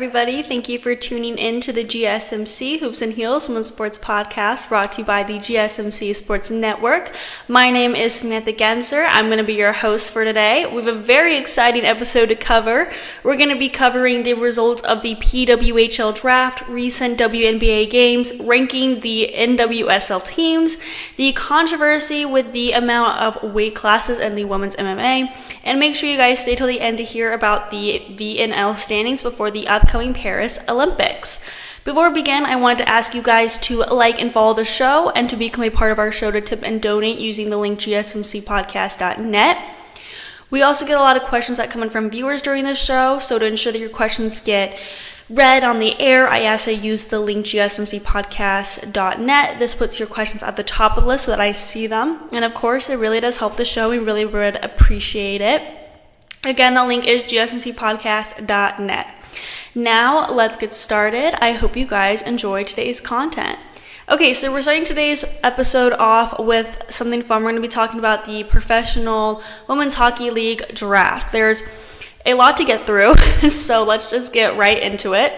everybody. Thank you for tuning in to the GSMC Hoops and Heels Women's Sports Podcast, brought to you by the GSMC Sports Network. My name is Samantha Genzer. I'm going to be your host for today. We have a very exciting episode to cover. We're going to be covering the results of the PWHL Draft, recent WNBA games, ranking the NWSL teams, the controversy with the amount of weight classes in the women's MMA, and make sure you guys stay till the end to hear about the VNL standings before the upcoming Paris Olympics. Before we begin, I wanted to ask you guys to like and follow the show and to become a part of our show to tip and donate using the link gsmcpodcast.net. We also get a lot of questions that come in from viewers during this show, so to ensure that your questions get read on the air, I ask that you use the link gsmcpodcast.net. This puts your questions at the top of the list so that I see them. And of course, it really does help the show. We really would appreciate it. Again, the link is gsmcpodcast.net. Now, let's get started. I hope you guys enjoy today's content. Okay, so we're starting today's episode off with something fun. We're going to be talking about the Professional Women's Hockey League Draft. There's a lot to get through, so let's just get right into it.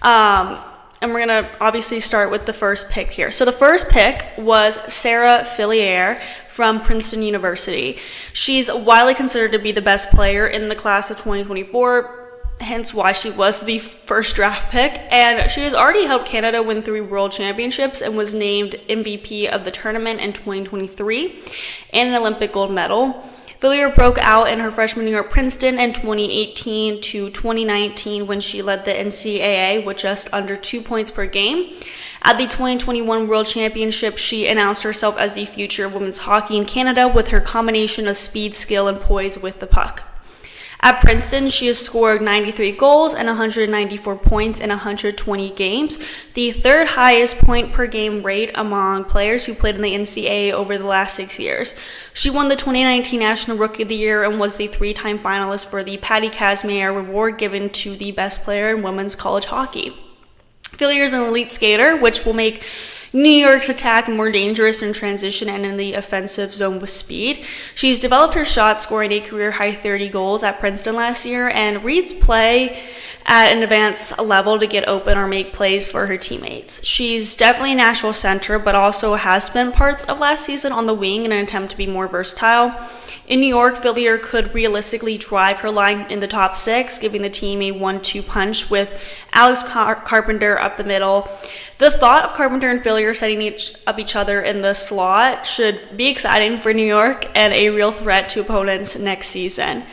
And we're going to obviously start with the first pick here. So the first pick was Sarah Fillier from Princeton University. She's widely considered to be the best player in the class of 2024, hence why she was the first draft pick. And she has already helped Canada win 3 world championships and was named MVP of the tournament in 2023 and an Olympic gold medal. Fillier broke out in her freshman year at Princeton in 2018 to 2019 when she led the NCAA with just under 2 points per game. At the 2021 World Championship, she announced herself as the future of women's hockey in Canada with her combination of speed, skill, and poise with the puck. At Princeton, she has scored 93 goals and 194 points in 120 games, the third highest point per game rate among players who played in the NCAA over the last 6 years. She won the 2019 National Rookie of the Year and was the 3-time finalist for the Patty Kazmaier Award given to the best player in women's college hockey. Fillier is an elite skater, which will make New York's attack more dangerous in transition and in the offensive zone with speed. She's developed her shot, scoring a career-high 30 goals at Princeton last year, and reads play at an advanced level to get open or make plays for her teammates. She's definitely a natural center, but also has spent parts of last season on the wing in an attempt to be more versatile. In New York, Fillier could realistically drive her line in the top 6, giving the team a 1-2 punch with Alex Carpenter up the middle. The thought of Carpenter and Fillier setting each other in the slot should be exciting for New York and a real threat to opponents next season.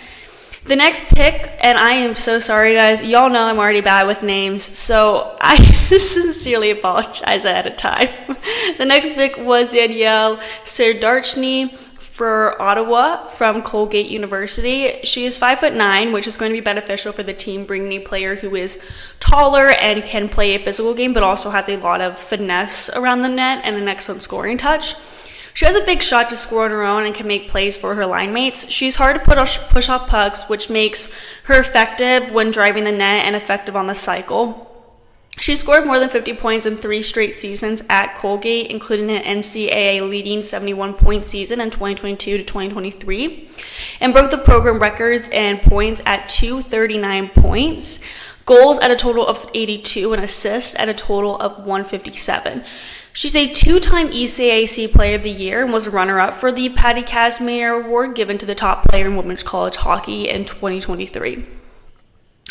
The next pick, and I am so sorry guys, y'all know I'm already bad with names, so I sincerely apologize ahead of time. The next pick was Danielle Serdarchny for Ottawa from Colgate University. She is 5'9", which is going to be beneficial for the team, bringing a player who is taller and can play a physical game, but also has a lot of finesse around the net and an excellent scoring touch. She has a big shot to score on her own and can make plays for her line mates. She's hard to push off pucks, which makes her effective when driving the net and effective on the cycle. She scored more than 50 points in 3 straight seasons at Colgate, including an NCAA leading 71-point season in 2022 to 2023, and broke the program records in points at 239 points, goals at a total of 82, and assists at a total of 157. She's a 2-time ECAC Player of the Year and was a runner-up for the Patty Kazmaier Award given to the top player in women's college hockey in 2023.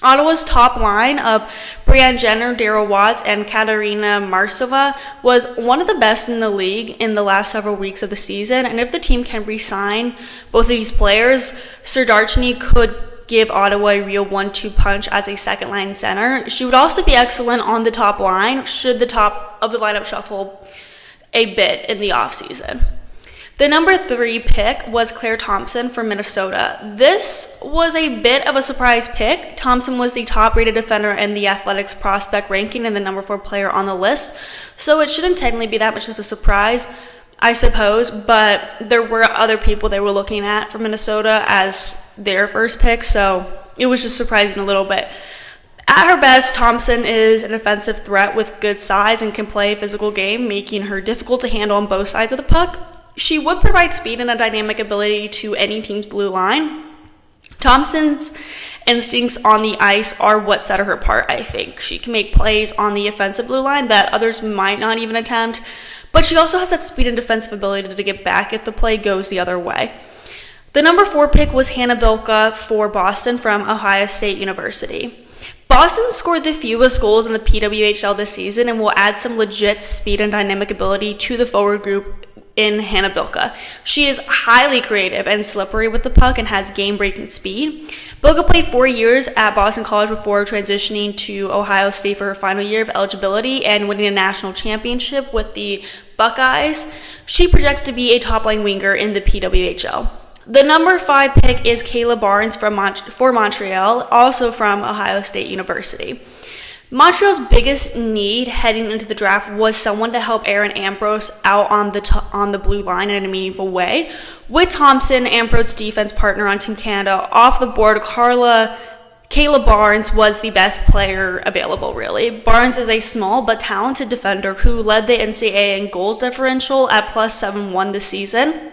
Ottawa's top line of Brianne Jenner, Daryl Watts, and Katarina Marsova was one of the best in the league in the last several weeks of the season, and if the team can re-sign both of these players, Serdarchny could give Ottawa a real 1-2 punch as a second-line center. She would also be excellent on the top line should the top of the lineup shuffle a bit in the offseason. The number 3 pick was Claire Thompson from Minnesota. This was a bit of a surprise pick. Thompson was the top-rated defender in the Athletics prospect ranking and the number 4 player on the list, so it shouldn't technically be that much of a surprise, I suppose, but there were other people they were looking at from Minnesota as their first pick, so it was just surprising a little bit. At her best, Thompson is an offensive threat with good size and can play a physical game, making her difficult to handle on both sides of the puck. She would provide speed and a dynamic ability to any team's blue line. Thompson's instincts on the ice are what set her apart, I think. She can make plays on the offensive blue line that others might not even attempt, but she also has that speed and defensive ability to get back if the play goes the other way. The number 4 pick was Hannah Bilka for Boston from Ohio State University. Boston scored the fewest goals in the PWHL this season and will add some legit speed and dynamic ability to the forward group in Hannah Bilka. She is highly creative and slippery with the puck and has game-breaking speed. Bilka played 4 years at Boston College before transitioning to Ohio State for her final year of eligibility and winning a national championship with the Buckeyes. She projects to be a top-line winger in the PWHL. The number 5 pick is Kayla Barnes for Montreal, also from Ohio State University. Montreal's biggest need heading into the draft was someone to help Erin Ambrose out on the blue line in a meaningful way. With Thompson, Ambrose's defense partner on Team Canada, off the board, Kayla Barnes was the best player available, really. Barnes is a small but talented defender who led the NCAA in goals differential at +7-1 this season.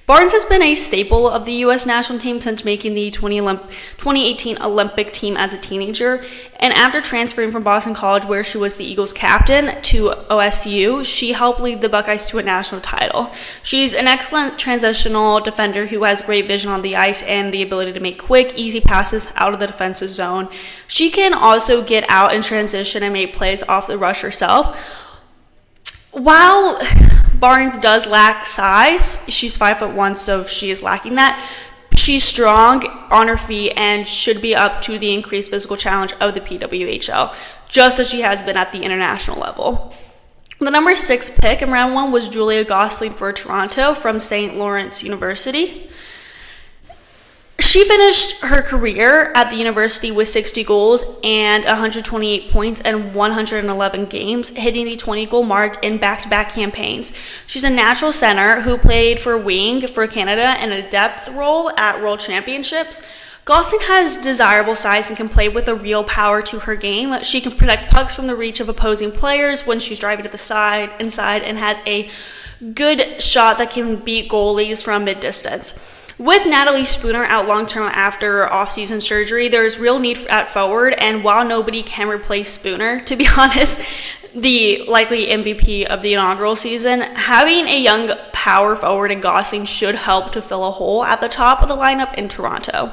Barnes has been a staple of the U.S. national team since making the 2018 Olympic team as a teenager, and after transferring from Boston College, where she was the Eagles captain, to OSU, she helped lead the Buckeyes to a national title. She's an excellent transitional defender who has great vision on the ice and the ability to make quick, easy passes out of the defensive zone. She can also get out in transition and make plays off the rush herself. While Barnes does lack size, she's 5'1", so she is lacking that. She's strong on her feet and should be up to the increased physical challenge of the PWHL, just as she has been at the international level. The number 6 pick in round 1 was Julia Gosling for Toronto from St. Lawrence University. She finished her career at the university with 60 goals and 128 points in 111 games, hitting the 20-goal mark in back-to-back campaigns. She's a natural center who played for wing for Canada in a depth role at World Championships. Gosling has desirable size and can play with a real power to her game. She can protect pucks from the reach of opposing players when she's driving to the inside, and has a good shot that can beat goalies from mid-distance. With Natalie Spooner out long-term after off-season surgery, there's real need at forward, and while nobody can replace Spooner, to be honest, the likely MVP of the inaugural season, having a young power forward in Gosling should help to fill a hole at the top of the lineup in Toronto.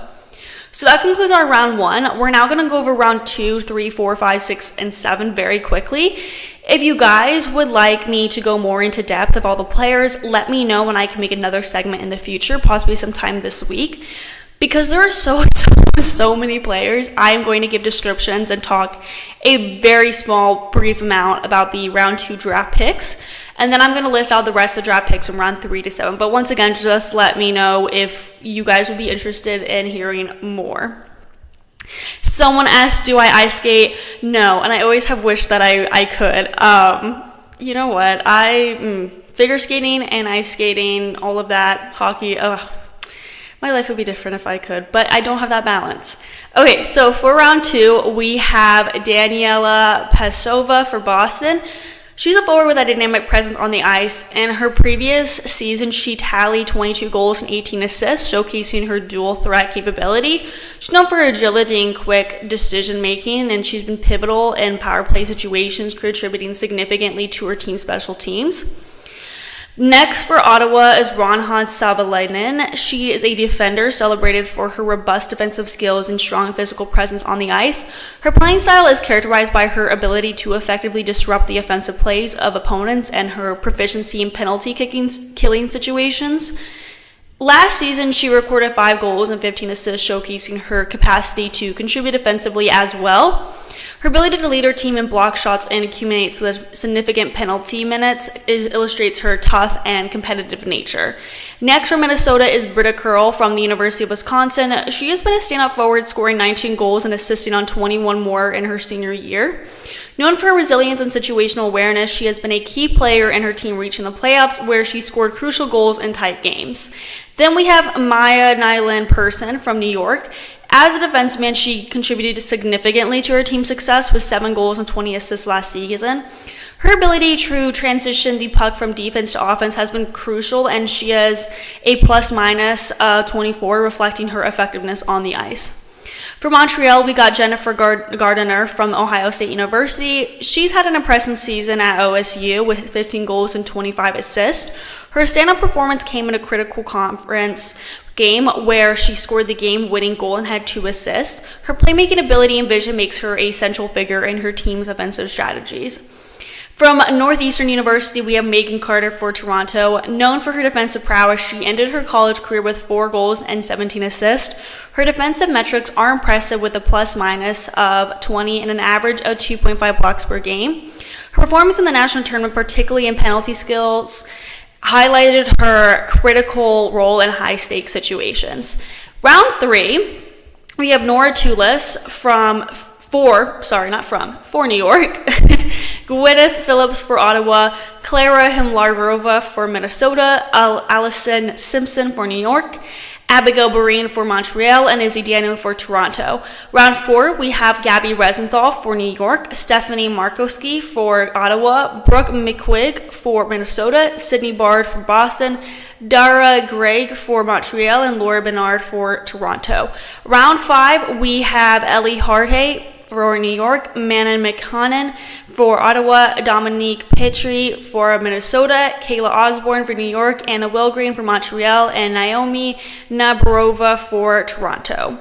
So that concludes our round 1. We're now going to go over round 2, 3, 4, 5, 6, and 7 very quickly. If you guys would like me to go more into depth of all the players, let me know and I can make another segment in the future, possibly sometime this week. Because there are so many players, I'm going to give descriptions and talk a very small, brief amount about the round 2 draft picks. And then I'm going to list out the rest of the draft picks in round 3 to 7. But once again, just let me know if you guys would be interested in hearing more. Someone asked, do I ice skate? No, and I always have wished that I could. You know what? Figure skating and ice skating, all of that, hockey, my life would be different if I could, but I don't have that balance. Okay, so for round 2, we have Danielle Pesova for Boston. She's a forward with a dynamic presence on the ice. In her previous season, she tallied 22 goals and 18 assists, showcasing her dual threat capability. She's known for her agility and quick decision-making, and she's been pivotal in power play situations, contributing significantly to her team's special teams. Next for Ottawa is Ronhan Savalainen. She is a defender celebrated for her robust defensive skills and strong physical presence on the ice. Her playing style is characterized by her ability to effectively disrupt the offensive plays of opponents and her proficiency in penalty killing situations. Last season, she recorded 5 goals and 15 assists, showcasing her capacity to contribute offensively as well. Her ability to lead her team in block shots and accumulate significant penalty minutes illustrates her tough and competitive nature. Next for Minnesota is Britta Curl from the University of Wisconsin. She has been a standout forward, scoring 19 goals and assisting on 21 more in her senior year. Known for her resilience and situational awareness, she has been a key player in her team reaching the playoffs, where she scored crucial goals in tight games. Then we have Maya Nyland Person from New York. As a defenseman, she contributed significantly to her team's success with 7 goals and 20 assists last season. Her ability to transition the puck from defense to offense has been crucial, and she has a plus-minus 24, reflecting her effectiveness on the ice. For Montreal, we got Jennifer Gardiner from Ohio State University. She's had an impressive season at OSU with 15 goals and 25 assists. Her standout performance came in a critical conference game where she scored the game-winning goal and had 2 assists. Her playmaking ability and vision makes her a central figure in her team's offensive strategies. From Northeastern University, we have Megan Carter for Toronto. Known for her defensive prowess, she ended her college career with 4 goals and 17 assists. Her defensive metrics are impressive with a plus-minus of 20 and an average of 2.5 blocks per game. Her performance in the national tournament, particularly in penalty skills, highlighted her critical role in high-stakes situations. Round 3, we have Nora Tulis for New York, Gwyneth Phillips for Ottawa, Clara Himlarova for Minnesota, Allison Simpson for New York, Abigail Barine for Montreal, and Izzy Daniel for Toronto. Round 4, we have Gabby Resenthal for New York, Stephanie Markowski for Ottawa, Brooke McQuigg for Minnesota, Sydney Bard for Boston, Dara Gregg for Montreal, and Laura Bernard for Toronto. Round 5, we have Ellie Harte for New York, Manon McConnon for Ottawa, Dominique Petrie for Minnesota, Kayla Osborne for New York, Anna Wilgreen for Montreal, and Naomi Nabarova for Toronto.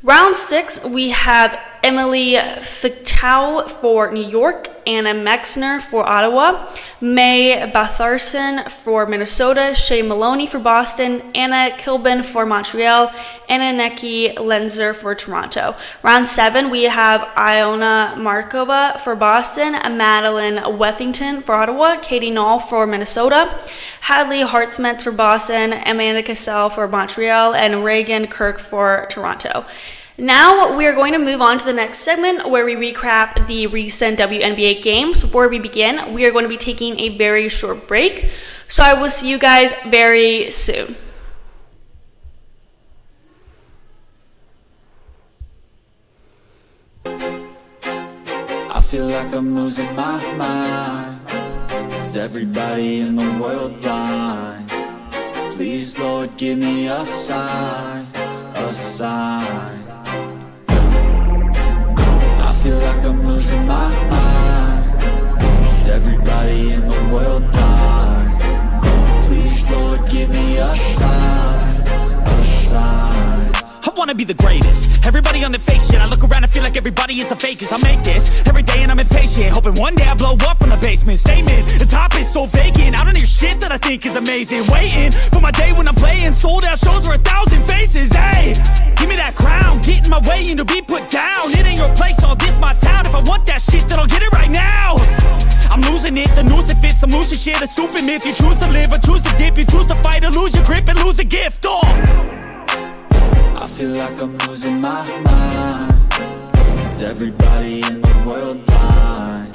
Round 6, we have Emily Fictow for New York, Anna Mexner for Ottawa, May Batharson for Minnesota, Shay Maloney for Boston, Anna Kilbin for Montreal, Anna Neki Lenzer for Toronto. Round 7, we have Iona Markova for Boston, Madeline Wethington for Ottawa, Katie Knoll for Minnesota, Hadley Hartsmetz for Boston, Amanda Cassell for Montreal, and Reagan Kirk for Toronto. Now we are going to move on to the next segment where we recap the recent WNBA games. Before we begin, we are going to be taking a very short break. So I will see you guys very soon. I feel like I'm losing my mind. Is everybody in the world blind? Please, Lord, give me a sign, a sign. I feel like I'm losing my mind. Is everybody in the world blind? Please, Lord, give me a sign, a sign. I wanna be the greatest. Everybody on the fake shit. I look around and feel like everybody is the fakest. I make this every day and I'm impatient, hoping one day I blow up from the basement. Statement, the top is so vacant. I don't hear shit that I think is amazing. Waiting for my day when I'm playing sold out shows for 1,000 faces. Hey, give me that crown, get in my way and to be put down. It ain't your place, all this my town. If I want that shit, then I'll get it right now. I'm losing it, the noose it fits. I'm losing shit, a stupid myth. You choose to live or choose to dip. You choose to fight or lose your grip and lose a gift. I feel like I'm losing my mind. Is everybody in the world blind?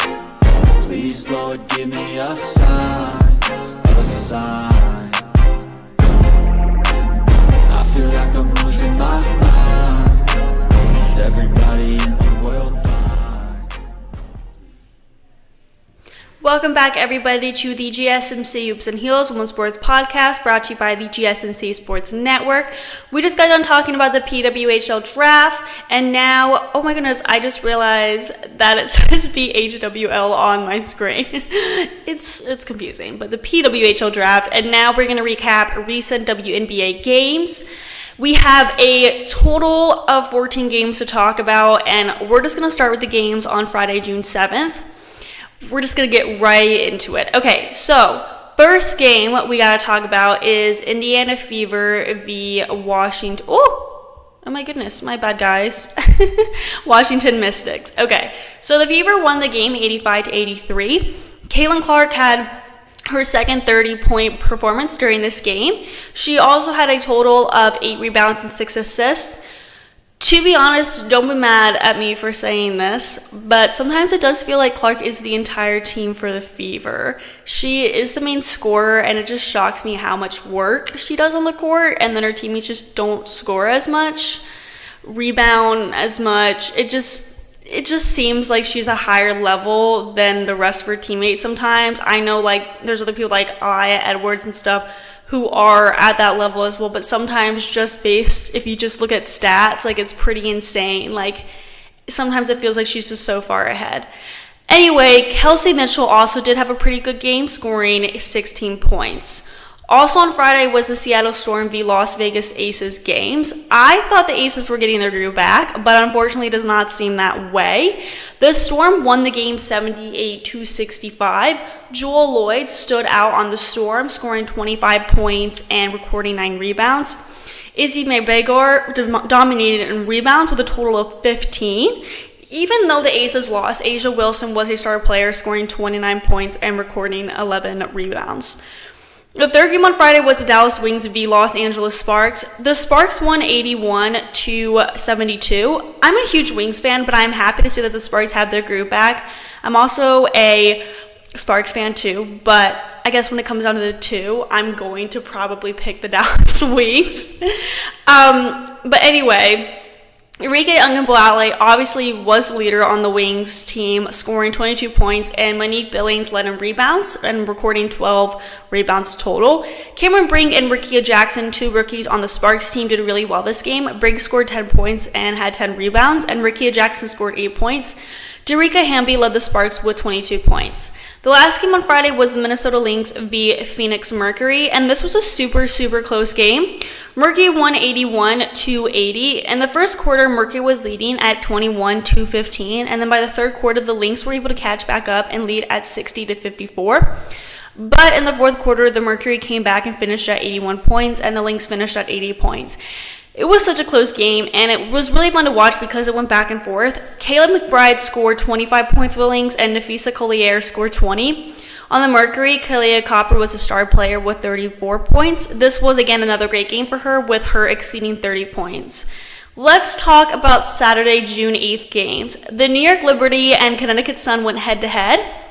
Please, Lord, give me a sign, a sign. I feel like I'm losing my mind. Is everybody in the world blind? Welcome back, everybody, to the GSMC Hoops and Heels Women's Sports Podcast, brought to you by the GSMC Sports Network. We just got done talking about the PWHL Draft, and now, oh my goodness, I just realized that it says PWHL on my screen. It's confusing, but the PWHL Draft, and now we're going to recap recent WNBA games. We have a total of 14 games to talk about, and we're just going to start with the games on Friday, June 7th. We're just going to get right into it. Okay, so first game we got to talk about is Indiana Fever v. Washington. Oh my goodness, my bad, guys. Washington Mystics. Okay, so the Fever won the game 85-83. Caitlin Clark had her second 30-point performance during this game. She also had a total of 8 rebounds and 6 assists. To be honest, don't be mad at me for saying this, but sometimes it does feel like Clark is the entire team for the Fever. She is the main scorer, and it just shocks me how much work she does on the court, and then her teammates just don't score as much, rebound as much. It just seems like she's a higher level than the rest of her teammates sometimes. I know, like, there's other people like Aya Edwards and stuff who are at that level as well, but sometimes if you just look at stats, like, it's pretty insane. Like, sometimes it feels like she's just so far ahead. Anyway, Kelsey Mitchell also did have a pretty good game, scoring 16 points. Also on Friday was the Seattle Storm v Las Vegas Aces games. I thought the Aces were getting their groove back, but unfortunately it does not seem that way. The Storm won the game 78-65. Jewel Lloyd stood out on the Storm, scoring 25 points and recording 9 rebounds. Izzy Mabegor dominated in rebounds with a total of 15. Even though the Aces lost, Asia Wilson was a star player, scoring 29 points and recording 11 rebounds. The third game on Friday was the Dallas Wings v Los Angeles Sparks. The Sparks won 81-72. I'm a huge Wings fan, but I'm happy to see that the Sparks have their groove back. I'm also a Sparks fan too, but I guess when it comes down to the two, I'm going to probably pick the Dallas Wings. But anyway, Enrique Ungamboale obviously was the leader on the Wings team, scoring 22 points, and Monique Billings led in rebounds and recording 12 rebounds total. Cameron Brink and Rickea Jackson, 2 rookies on the Sparks team, did really well this game. Brink scored 10 points and had 10 rebounds, and Rickea Jackson scored 8 points. Derica Hamby led the Sparks with 22 points. The last game on Friday was the Minnesota Lynx v Phoenix Mercury, and this was a super close game. Mercury won 81-80. In the first quarter, Mercury was leading at 21-15, and then by the third quarter, the Lynx were able to catch back up and lead at 60-54. But in the fourth quarter, the Mercury came back and finished at 81 points, and the Lynx finished at 80 points. It was such a close game, and it was really fun to watch because it went back and forth. Kayla McBride scored 25 points for the Lynx, and Nafisa Collier scored 20. On the Mercury, Kalia Copper was a star player with 34 points. This was, again, another great game for her, with her exceeding 30 points. Let's talk about Saturday, June 8th games. The New York Liberty and Connecticut Sun went head-to-head.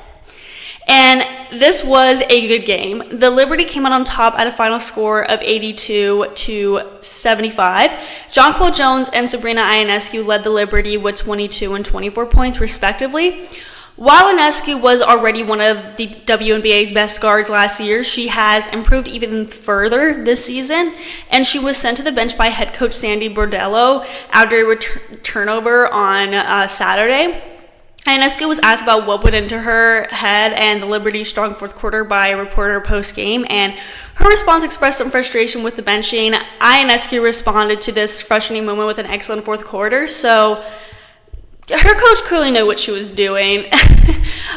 And this was a good game. The Liberty came out on top at a final score of 82-75. Jonquil Jones and Sabrina Ionescu led the Liberty with 22 and 24 points, respectively. While Ionescu was already one of the WNBA's best guards last year, she has improved even further this season, and she was sent to the bench by head coach Sandy Bordello after a turnover on Saturday. Ionescu was asked about what went into her head and the Liberty's strong fourth quarter by a reporter post-game, and her response expressed some frustration with the benching. Ionescu responded to this frustrating moment with an excellent fourth quarter, so her coach clearly knew what she was doing.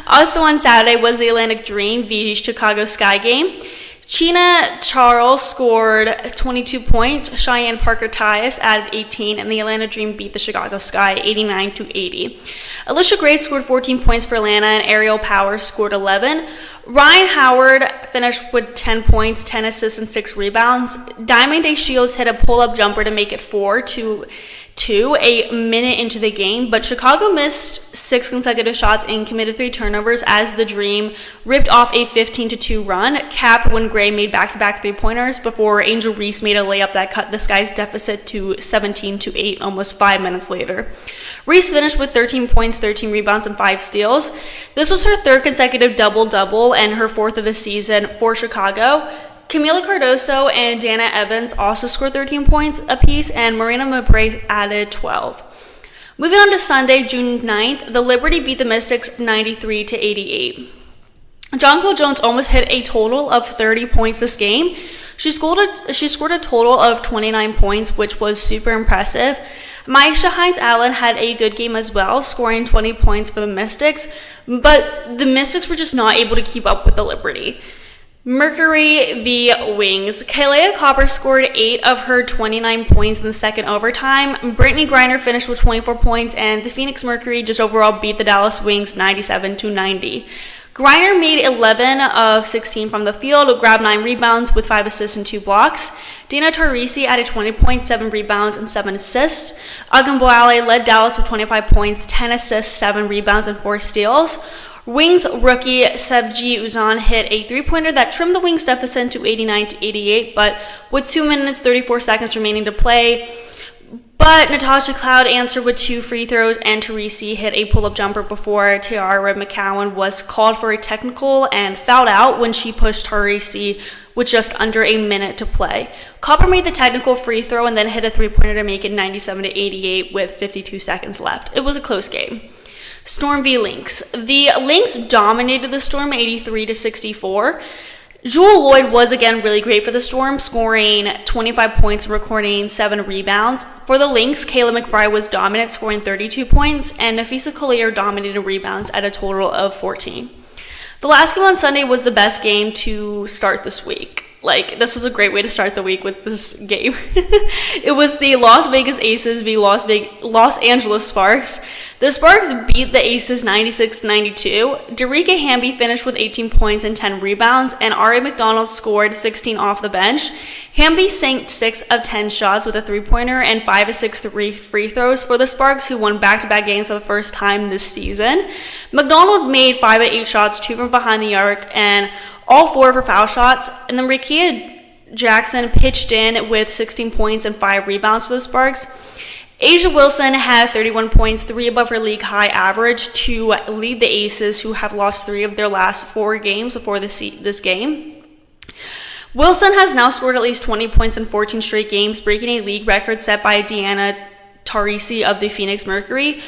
Also on Saturday was the Atlantic Dream v Chicago Sky game. Chyna Charles scored 22 points, Cheyenne Parker-Tyus added 18, and the Atlanta Dream beat the Chicago Sky 89-80. Alicia Gray scored 14 points for Atlanta, and Ariel Powers scored 11. Ryan Howard finished with 10 points, 10 assists, and 6 rebounds. Diamond Day Shields hit a pull-up jumper to make it 4-2 a minute into the game, but Chicago missed 6 consecutive shots and committed 3 turnovers as the Dream ripped off a 15-2 run, capped when Gray made back-to-back 3-pointers before Angel Reese made a layup that cut the Sky's deficit to 17-8 almost 5 minutes later. Reese finished with 13 points, 13 rebounds, and 5 steals. This was her 3rd consecutive double-double and her 4th of the season for Chicago. Camila Cardoso and Dana Evans also scored 13 points apiece, and Marina Mabrey added 12. Moving on to Sunday, June 9th, the Liberty beat the Mystics 93-88. Jonquil Jones almost hit a total of 30 points this game. She scored a total of 29 points, which was super impressive. Maisha Hines-Allen had a good game as well, scoring 20 points for the Mystics, but the Mystics were just not able to keep up with the Liberty. Mercury v Wings. Kalia Copper scored 8 of her 29 points in the second overtime. Brittany Griner finished with 24 points, and the Phoenix Mercury just overall beat the Dallas Wings 97-90. Griner made 11 of 16 from the field, grabbed 9 rebounds with 5 assists and 2 blocks. Dina Taurasi added 20 points, 7 rebounds, and 7 assists. Agamboale led Dallas with 25 points, 10 assists, 7 rebounds, and 4 steals. Wings rookie Sevgi Uzan hit a 3-pointer that trimmed the Wings deficit to 89-88, but with 2 minutes 34 seconds remaining to play, But Natasha Cloud answered with 2 free throws, and Teresi hit a pull-up jumper before Tiara McCowan was called for a technical and fouled out when she pushed Teresi with just under a minute to play. Copper made the technical free throw and then hit a three-pointer to make it 97-88 with 52 seconds left. It was a close game. Storm v Lynx. The Lynx dominated the Storm 83-64. Jewel Lloyd was again really great for the Storm, scoring 25 points and recording 7 rebounds. For the Lynx, Kayla McBride was dominant, scoring 32 points, and Nafisa Collier dominated rebounds at a total of 14. The last game on Sunday was the best game to start this week. This was a great way to start the week with this game. It was the Las Vegas Aces v Los Angeles Sparks. The Sparks beat the Aces 96-92. Darica Hamby finished with 18 points and 10 rebounds, and R.A. McDonald scored 16 off the bench. Hamby sank 6 of 10 shots with a three-pointer and 5 of 6 free throws for the Sparks, who won back-to-back games for the first time this season. McDonald made 5 of 8 shots, 2 from behind the arc, and all 4 for foul shots. And then Rikia Jackson pitched in with 16 points and 5 rebounds for the Sparks. Asia Wilson had 31 points, 3 above her league high average, to lead the Aces, who have lost 3 of their last 4 games before this game. Wilson has now scored at least 20 points in 14 straight games, breaking a league record set by Deanna Taurasi of the Phoenix Mercury.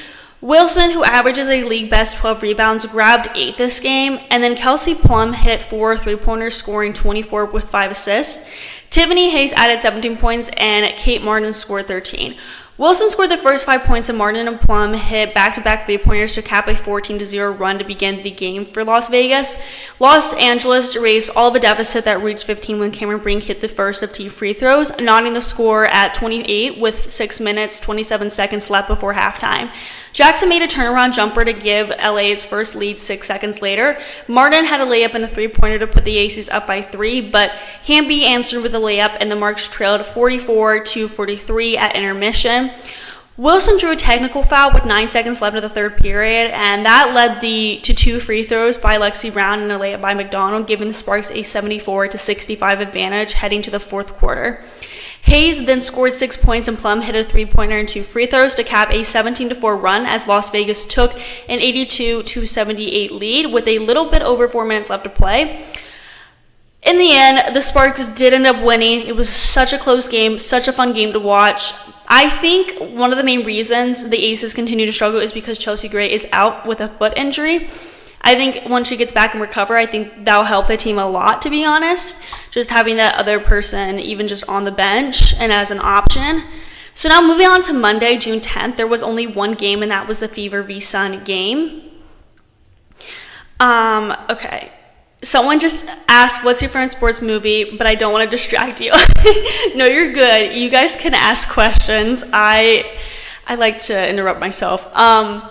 Wilson, who averages a league best 12 rebounds, grabbed 8 this game, and then Kelsey Plum hit 4 three-pointers, scoring 24 with 5 assists. Tiffany Hayes added 17 points, and Kate Martin scored 13. Wilson scored the first 5 points, and Martin and Plum hit back-to-back three-pointers to cap a 14-0 run to begin the game for Las Vegas. Los Angeles erased all of a deficit that reached 15 when Cameron Brink hit the first of 2 free throws, knotting the score at 28 with 6 minutes, 27 seconds left before halftime. Jackson made a turnaround jumper to give LA its first lead 6 seconds later. Martin had a layup and a three-pointer to put the Aces up by 3, but Hamby answered with a layup, and the Marks trailed 44-43 at intermission. Wilson drew a technical foul with 9 seconds left of the third period, and that led to 2 free throws by Lexi Brown and a layup by McDonald, giving the Sparks a 74-65 advantage heading to the fourth quarter. Hayes then scored 6 points, and Plum hit a three-pointer and 2 free throws to cap a 17-4 run as Las Vegas took an 82-78 lead with a little bit over 4 minutes left to play. In the end, the Sparks did end up winning. It was such a close game, such a fun game to watch. I think one of the main reasons the Aces continue to struggle is because Chelsea Gray is out with a foot injury. I think once she gets back and recover, I think that'll help the team a lot, to be honest. Just having that other person even just on the bench and as an option. So now moving on to Monday, June 10th, there was only one game, and that was the Fever v Sun game. Okay. Someone just asked, what's your favorite sports movie? But I don't want to distract you. No, you're good. You guys can ask questions. I like to interrupt myself. I'm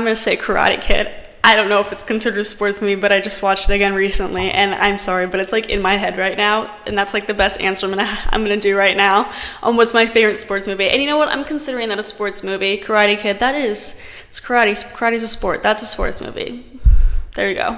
going to say Karate Kid. I don't know if it's considered a sports movie, but I just watched it again recently, and I'm sorry, but it's in my head right now, and that's the best answer I'm gonna do right now on what's my favorite sports movie. And you know what? I'm considering that a sports movie. Karate Kid. It's karate. Karate's a sport. That's a sports movie. There you go.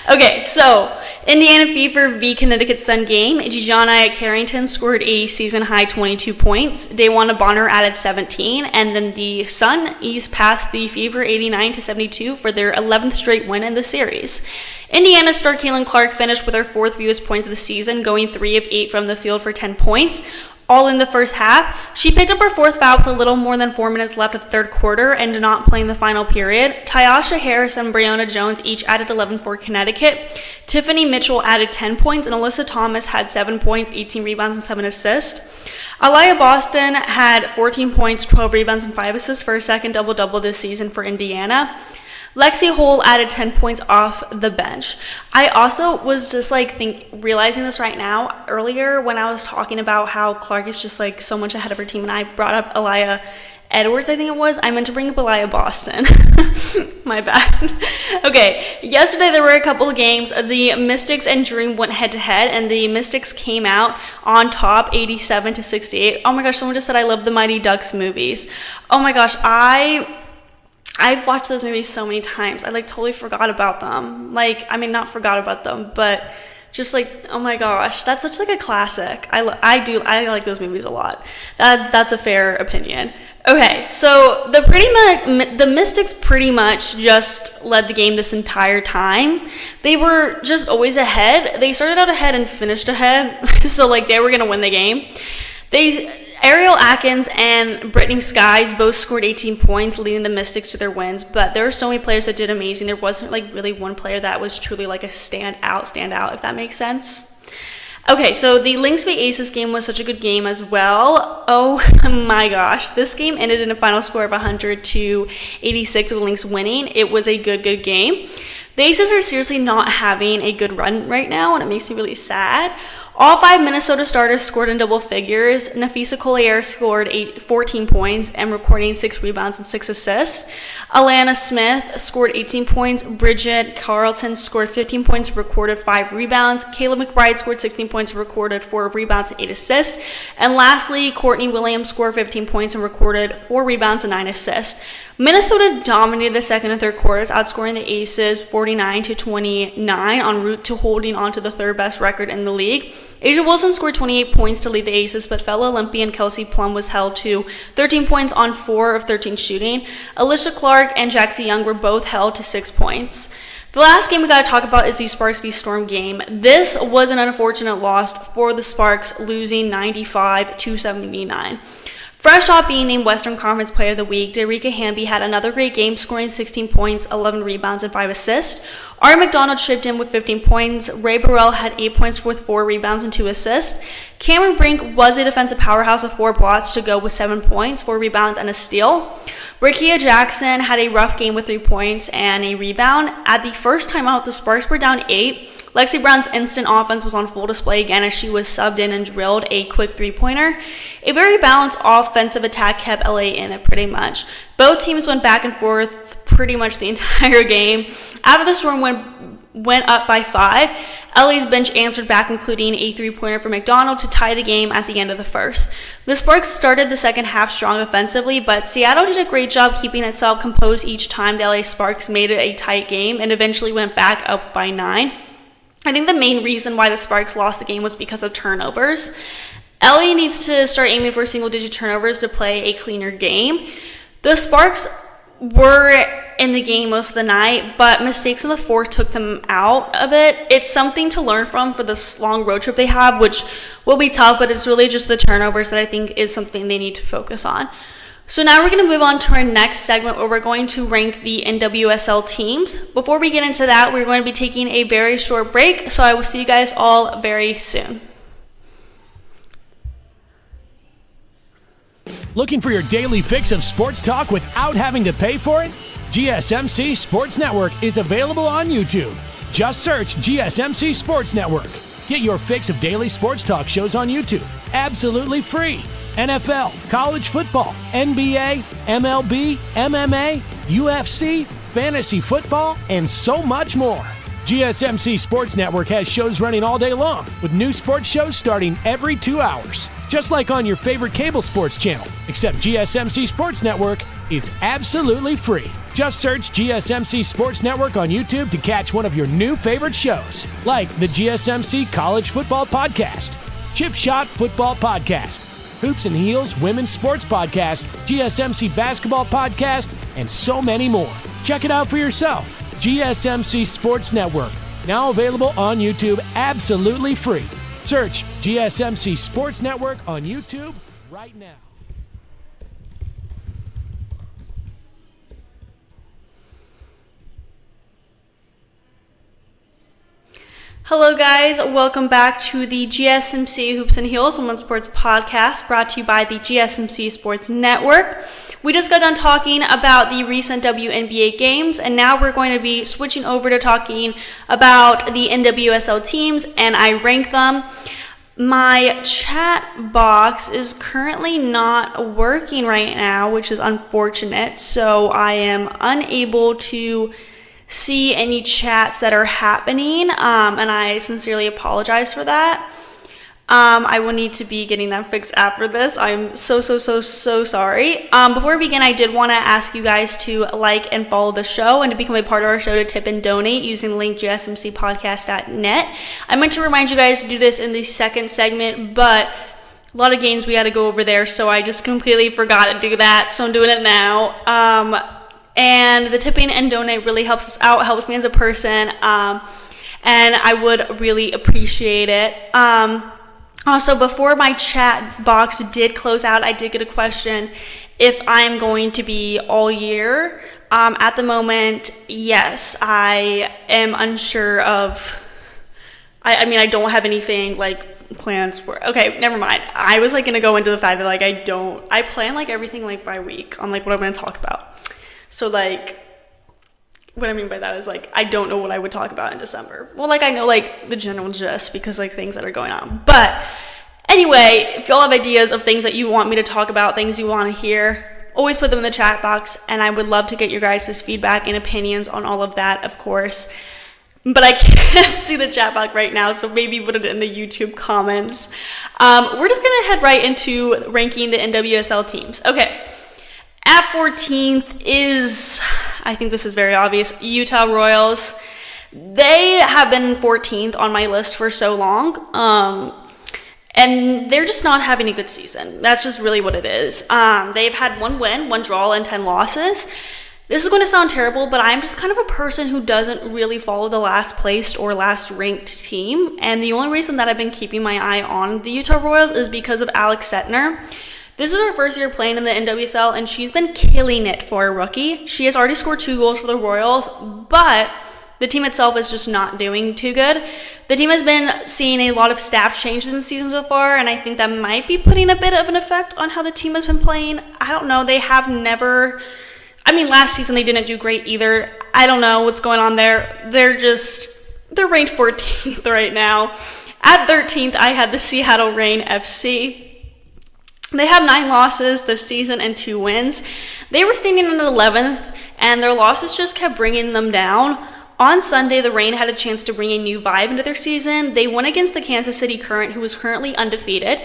Okay, so Indiana Fever v Connecticut Sun game. Gianna Carrington scored a season-high 22 points. Dawana Bonner added 17, and then the Sun eased past the Fever 89-72 for their 11th straight win in the series. Indiana star Caitlin Clark finished with her 4th fewest points of the season, going 3 of 8 from the field for 10 points. All in the first half. She picked up her 4th foul with a little more than 4 minutes left of the third quarter and did not play in the final period. Tyasha Harris and Breonna Jones each added 11 for Connecticut. Tiffany Mitchell added 10 points, and Alyssa Thomas had 7 points, 18 rebounds, and 7 assists. Aliyah Boston had 14 points, 12 rebounds, and 5 assists for her second double-double this season for Indiana. Lexi Hole added 10 points off the bench. I also was just realizing this right now. Earlier when I was talking about how Clark is just so much ahead of her team, and I brought up Aliyah Edwards, I think it was. I meant to bring up Aliyah Boston. My bad. Okay, yesterday there were a couple of games. The Mystics and Dream went head-to-head, and the Mystics came out on top 87-68. Oh my gosh, someone just said I love the Mighty Ducks movies. Oh my gosh, I've watched those movies so many times. I totally forgot about them. Not forgot about them, but Just like, oh my gosh, that's such like a classic. I like those movies a lot. That's a fair opinion. Okay, so the Mystics pretty much just led the game this entire time. They were just always ahead. They started out ahead and finished ahead, so like they were gonna win the game. Ariel Atkins and Brittany Skies both scored 18 points, leading the Mystics to their wins, but there were so many players that did amazing. There wasn't like really one player that was truly like a standout, if that makes sense. Okay, so the Lynx v Aces game was such a good game as well. Oh my gosh, this game ended in a final score of 100-86 with the Lynx winning. It was a good game. The Aces are seriously not having a good run right now, and it makes me really sad. All 5 Minnesota starters scored in double figures. Nafisa Collier scored 14 points and recording 6 rebounds and 6 assists. Alana Smith scored 18 points. Bridget Carlton scored 15 points and recorded 5 rebounds. Kayla McBride scored 16 points and recorded 4 rebounds and 8 assists. And lastly, Courtney Williams scored 15 points and recorded 4 rebounds and 9 assists. Minnesota dominated the second and third quarters, outscoring the Aces 49-29 en route to holding on to the third best record in the league. Asia Wilson scored 28 points to lead the Aces, but fellow Olympian Kelsey Plum was held to 13 points on 4 of 13 shooting. Alicia Clark and Jaxie Young were both held to 6 points. The last game we got to talk about is the Sparks v Storm game. This was an unfortunate loss for the Sparks, losing 95-79. Fresh off being named Western Conference Player of the Week, Derica Hamby had another great game, scoring 16 points, 11 rebounds, and 5 assists. Ari McDonald chipped in with 15 points. Ray Burrell had 8 points with 4 rebounds and 2 assists. Cameron Brink was a defensive powerhouse with 4 blocks to go with 7 points, 4 rebounds, and a steal. Rikia Jackson had a rough game with 3 points and a rebound. At the first time out, the Sparks were down 8. Lexi Brown's instant offense was on full display again as she was subbed in and drilled a quick 3-pointer. A very balanced offensive attack kept LA in it pretty much. Both teams went back and forth pretty much the entire game. After the Storm went up by 5, LA's bench answered back, including a 3-pointer for McDonald to tie the game at the end of the first. The Sparks started the second half strong offensively, but Seattle did a great job keeping itself composed each time the LA Sparks made it a tight game and eventually went back up by 9. I think the main reason why the Sparks lost the game was because of turnovers. LA needs to start aiming for single-digit turnovers to play a cleaner game. The Sparks were in the game most of the night, but mistakes in the fourth took them out of it. It's something to learn from for this long road trip they have, which will be tough, but it's really just the turnovers that I think is something they need to focus on. So now we're going to move on to our next segment where we're going to rank the NWSL teams. Before we get into that, we're going to be taking a very short break, so I will see you guys all very soon. Looking for your daily fix of sports talk without having to pay for it? GSMC Sports Network is available on YouTube. Just search GSMC Sports Network. Get your fix of daily sports talk shows on YouTube, absolutely free. NFL, college football, NBA, MLB, MMA, UFC, fantasy football, and so much more. GSMC Sports Network has shows running all day long, with new sports shows starting every 2 hours. Just like on your favorite cable sports channel, except GSMC Sports Network is absolutely free. Just search GSMC Sports Network on YouTube to catch one of your new favorite shows, like the GSMC College Football Podcast, Chip Shot Football Podcast, Hoops and Heels Women's Sports Podcast, GSMC Basketball Podcast, and so many more. Check it out for yourself. GSMC Sports Network, now available on YouTube absolutely free. Search GSMC Sports Network on YouTube right now. Hello guys, welcome back to the GSMC Hoops and Heels Women's Sports Podcast, brought to you by the GSMC Sports Network. We just got done talking about the recent WNBA games, and now we're going to be switching over to talking about the NWSL teams, and I rank them. My chat box is currently not working right now, which is unfortunate, so I am unable to see any chats that are happening, and I sincerely apologize for that. I will need to be getting that fixed after this. I'm so sorry. Before we begin, I did want to ask you guys to like and follow the show and to become a part of our show to tip and donate using the link gsmcpodcast.net. I meant to remind you guys to do this in the second segment, but a lot of games we had to go over there, so I just completely forgot to do that, so I'm doing it now. And the tipping and donate really helps us out, helps me as a person, and I would really appreciate it. Also, before my chat box did close out, I did get a question if I'm going to be all year. At the moment, yes, I am unsure of, I don't have anything plans for, okay, never mind. I was going to go into the fact that I plan everything by week on what I'm going to talk about. So what I mean by that is I don't know what I would talk about in December. Well, I know the general gist because things that are going on. But anyway, if y'all have ideas of things that you want me to talk about, things you want to hear, always put them in the chat box, and I would love to get your guys' feedback and opinions on all of that, of course. But I can't see the chat box right now, so maybe put it in the YouTube comments. We're just gonna head right into ranking the NWSL teams. Okay. At 14th is, I think this is very obvious, Utah Royals. They have been 14th on my list for so long, and they're just not having a good season. That's just really what it is. They've had 1 win, 1 draw, and 10 losses. This is going to sound terrible, but I'm just kind of a person who doesn't really follow the last placed or last ranked team, and the only reason that I've been keeping my eye on the Utah Royals is because of Alex Setner. This is her first year playing in the NWSL, and she's been killing it for a rookie. She has already scored 2 goals for the Royals, but the team itself is just not doing too good. The team has been seeing a lot of staff changes in the season so far, and I think that might be putting a bit of an effect on how the team has been playing. I don't know. They have never... last season they didn't do great either. I don't know what's going on there. They're ranked 14th right now. At 13th, I had the Seattle Reign FC. They have 9 losses this season and 2 wins. They were standing in 11th, and their losses just kept bringing them down. On Sunday, the Reign had a chance to bring a new vibe into their season. They won against the Kansas City Current, who was currently undefeated.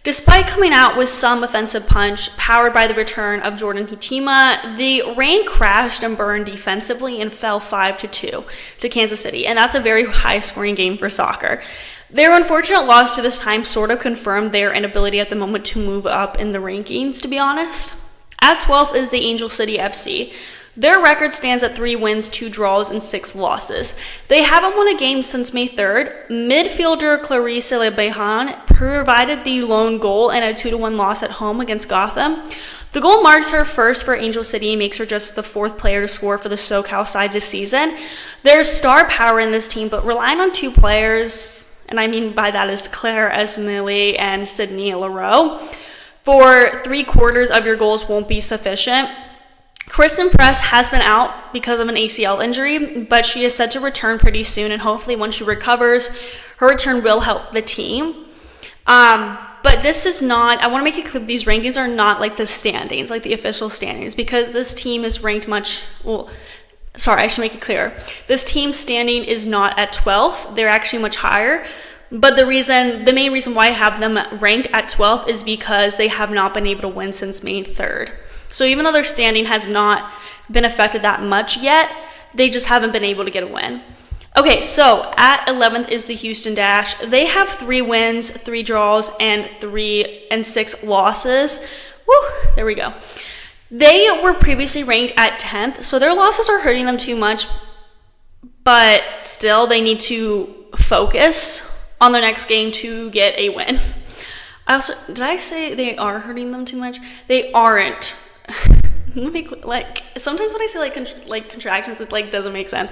Despite coming out with some offensive punch, powered by the return of Jordan Hitima, the Reign crashed and burned defensively and fell 5-2 to Kansas City, and that's a very high-scoring game for soccer. Their unfortunate loss to this time sort of confirmed their inability at the moment to move up in the rankings, to be honest. At 12th is the Angel City FC. Their record stands at 3 wins, 2 draws, and 6 losses. They haven't won a game since May 3rd. Midfielder Clarice Lebehan provided the lone goal in a 2-1 loss at home against Gotham. The goal marks her first for Angel City and makes her just the 4th player to score for the SoCal side this season. There's star power in this team, but relying on 2 players, and I mean by that is Claire Esmili and Sydney Leroux, for 3/4 of your goals won't be sufficient. Kristen Press has been out because of an ACL injury, but she is set to return pretty soon, and hopefully once she recovers, her return will help the team. But this is not, I want to make it clear, these rankings are not like the standings, like the official standings, because this team is ranked I should make it clear. This team's standing is not at 12th. They're actually much higher. But the main reason why I have them ranked at 12th is because they have not been able to win since May 3rd. So even though their standing has not been affected that much yet, they just haven't been able to get a win. Okay, so at 11th is the Houston Dash. They have 3 wins, 3 draws, and 6 losses. Woo, there we go. They were previously ranked at 10th, so their losses are hurting them too much, but still they need to focus on their next game to get a win. Did I say they are hurting them too much? They aren't. Sometimes when I say contractions, it doesn't make sense.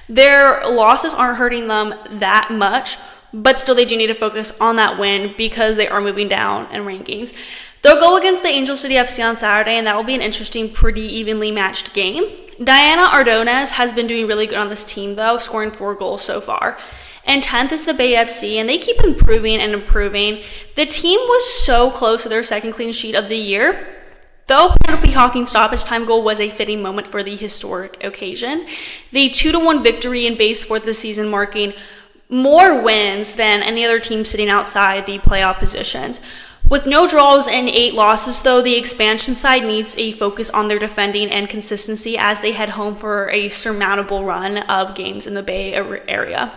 Their losses aren't hurting them that much, but still they do need to focus on that win because they are moving down in rankings. They'll go against the Angel City FC on Saturday, and that will be an interesting, pretty evenly matched game. Diana Ordonez has been doing really good on this team, though, scoring 4 goals so far. And 10th is the Bay FC, and they keep improving and improving. The team was so close to their second clean sheet of the year. Though Penelope Hawking's stoppage time goal was a fitting moment for the historic occasion, the 2-1 victory in base 4th this season, marking more wins than any other team sitting outside the playoff positions. With no draws and 8 losses, though, the expansion side needs a focus on their defending and consistency as they head home for a surmountable run of games in the Bay Area.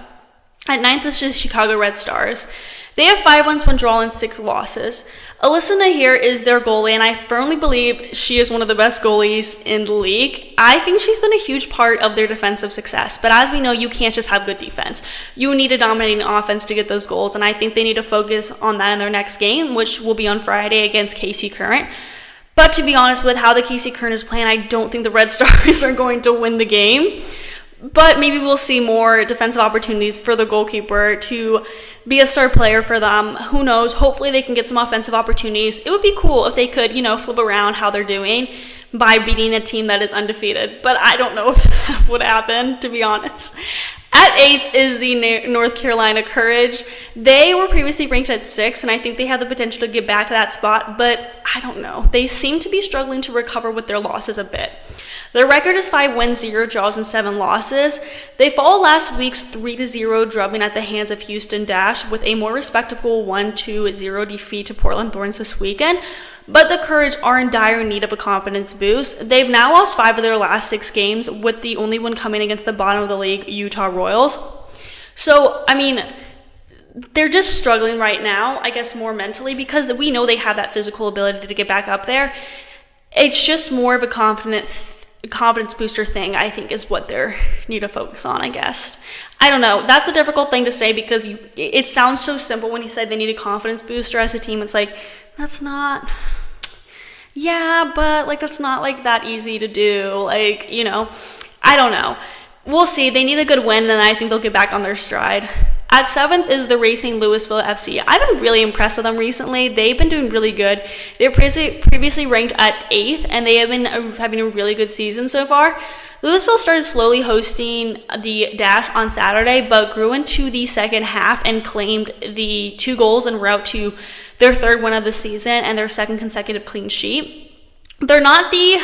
At 9th is the Chicago Red Stars. They have 5 wins, 1 draw, and 6 losses. Alyssa Nahir is their goalie, and I firmly believe she is one of the best goalies in the league. I think she's been a huge part of their defensive success, but as we know, you can't just have good defense. You need a dominating offense to get those goals, and I think they need to focus on that in their next game, which will be on Friday against KC Current. But to be honest, with how the KC Current is playing, I don't think the Red Stars are going to win the game. But maybe we'll see more defensive opportunities for the goalkeeper to be a star player for them. Who knows? Hopefully they can get some offensive opportunities. It would be cool if they could, flip around how they're doing by beating a team that is undefeated. But I don't know if that would happen, to be honest. At 8th is the North Carolina Courage. They were previously ranked at 6, and I think they have the potential to get back to that spot, but I don't know. They seem to be struggling to recover with their losses a bit. Their record is 5 wins, 0 draws, and 7 losses. They followed last week's 3-0 drubbing at the hands of Houston Dash with a more respectable 1-0 defeat to Portland Thorns this weekend. But the Courage are in dire need of a confidence boost. They've now lost 5 of their last 6 games, with the only one coming against the bottom of the league, Utah Royals. So, they're just struggling right now, I guess more mentally, because we know they have that physical ability to get back up there. It's just more of a confidence booster thing, I think, is what they need to focus on, I guess. I don't know. That's a difficult thing to say because it sounds so simple when you say they need a confidence booster as a team. It's like, that's not... Yeah, but, that's not, that easy to do. I don't know. We'll see. They need a good win, and I think they'll get back on their stride. At 7th is the Racing Louisville FC. I've been really impressed with them recently. They've been doing really good. They were previously ranked at 8th, and they have been having a really good season so far. Louisville started slowly hosting the Dash on Saturday, but grew into the second half and claimed the 2 goals en route to their 3rd win of the season and their 2nd consecutive clean sheet. They're not the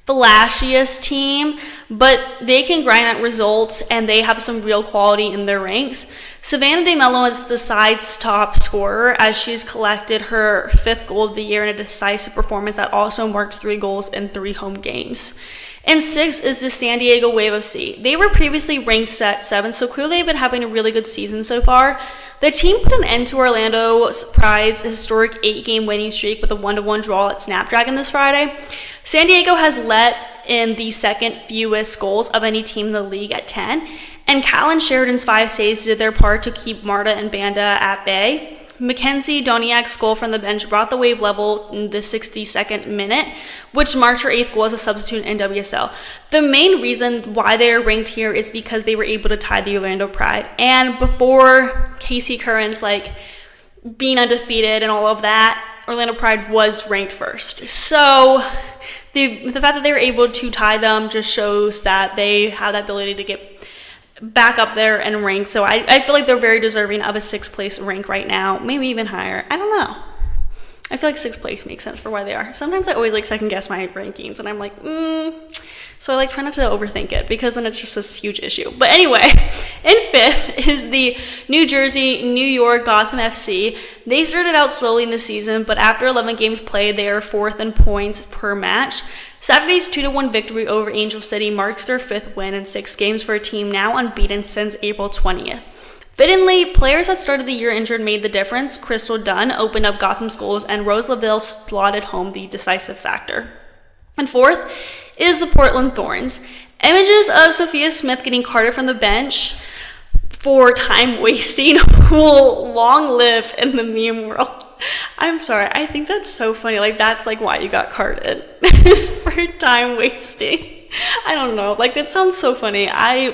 flashiest team, but they can grind out results, and they have some real quality in their ranks. Savannah DeMello is the side's top scorer, as she's collected her 5th goal of the year in a decisive performance that also marks 3 goals in 3 home games. And 6th is the San Diego Wave FC. They were previously ranked at 7th, so clearly they've been having a really good season so far. The team put an end to Orlando Pride's historic 8-game winning streak with a 1-1 draw at Snapdragon this Friday. San Diego has let in the 2nd fewest goals of any team in the league at 10, and Callan Sheridan's 5 saves did their part to keep Marta and Banda at bay. Mackenzie Doniak's goal from the bench brought the Wave level in the 62nd minute, which marked her 8th goal as a substitute in NWSL. The main reason why they are ranked here is because they were able to tie the Orlando Pride. And before KC Current's being undefeated and all of that, Orlando Pride was ranked 1st. So the fact that they were able to tie them just shows that they have that ability to get back up there and rank. So I feel like they're very deserving of a 6th place rank right now, maybe even higher. I don't know. I feel like 6th place makes sense for why they are. Sometimes I always second guess my rankings, and I'm like, So I try not to overthink it, because then it's just this huge issue. But anyway, in 5th is the New Jersey, New York Gotham FC. They started out slowly in the season, but after 11 games played, they are 4th in points per match. Saturday's 2-1 victory over Angel City marks their 5th win in 6 games for a team now unbeaten since April 20th. Fittingly, players that started the year injured made the difference. Crystal Dunn opened up Gotham's goals, and Rose Laville slotted home the decisive factor. And 4th is the Portland Thorns. Images of Sophia Smith getting carted from the bench for time wasting will long live in the meme world. I'm sorry, I think that's so funny. That's why you got carted, is for time wasting. I don't know. That sounds so funny. I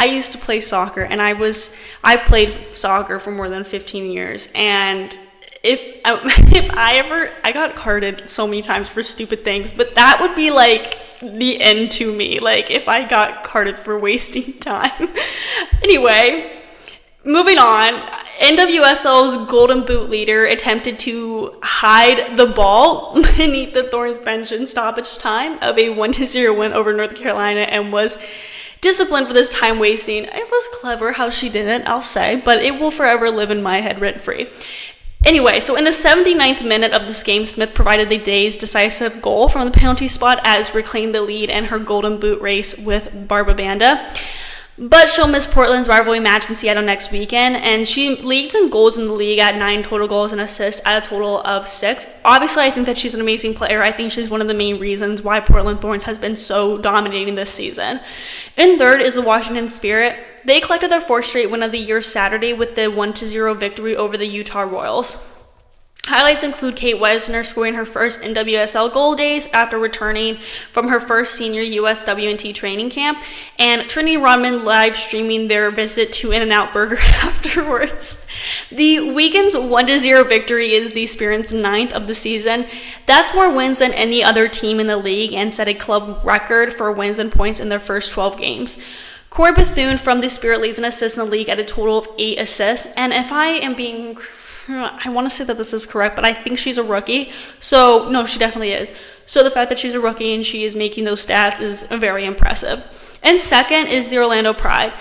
used to play soccer, and I played soccer for more than 15 years, and if I got carded so many times for stupid things, but that would be the end to me, if I got carded for wasting time. Anyway, moving on, NWSL's Golden Boot leader attempted to hide the ball beneath the Thorns bench in stoppage time of a 1-0 win over North Carolina, and was disciplined for this time wasting. It was clever how she did it, I'll say, but it will forever live in my head rent free. Anyway, so in the 79th minute of this game, Smith provided the day's decisive goal from the penalty spot as reclaimed the lead in her Golden Boot race with Barbara Banda. But she'll miss Portland's rivalry match in Seattle next weekend, and she leads in goals in the league at 9 total goals and assists at a total of 6. Obviously, I think that she's an amazing player. I think she's one of the main reasons why Portland Thorns has been so dominating this season. In third is the Washington Spirit. They collected their 4th straight win of the year Saturday with the 1-0 victory over the Utah Royals. Highlights include Kate Weisner scoring her first NWSL goal days after returning from her first senior USWNT training camp, and Trinity Rodman live streaming their visit to In-N-Out Burger afterwards. The weekend's 1-0 victory is the Spirit's 9th of the season. That's more wins than any other team in the league and set a club record for wins and points in their first 12 games. Corey Bethune from the Spirit leads in assists in the league at a total of 8 assists, and if I am being I want to say that this is correct, but I think she's a rookie. So, no, she definitely is. So the fact that she's a rookie and she is making those stats is very impressive. And second is the Orlando Pride.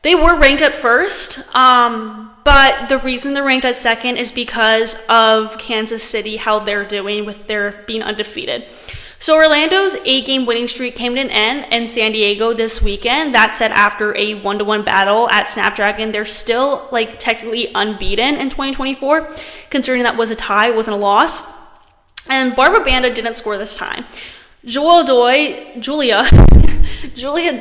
They were ranked at first, but the reason they're ranked at second is because of Kansas City, how they're doing with their being undefeated. So Orlando's 8-game winning streak came to an end in San Diego this weekend. That said, after a 1-1 battle at Snapdragon, they're still technically unbeaten in 2024, considering that was a tie, wasn't a loss. And Barbara Banda didn't score this time. Julia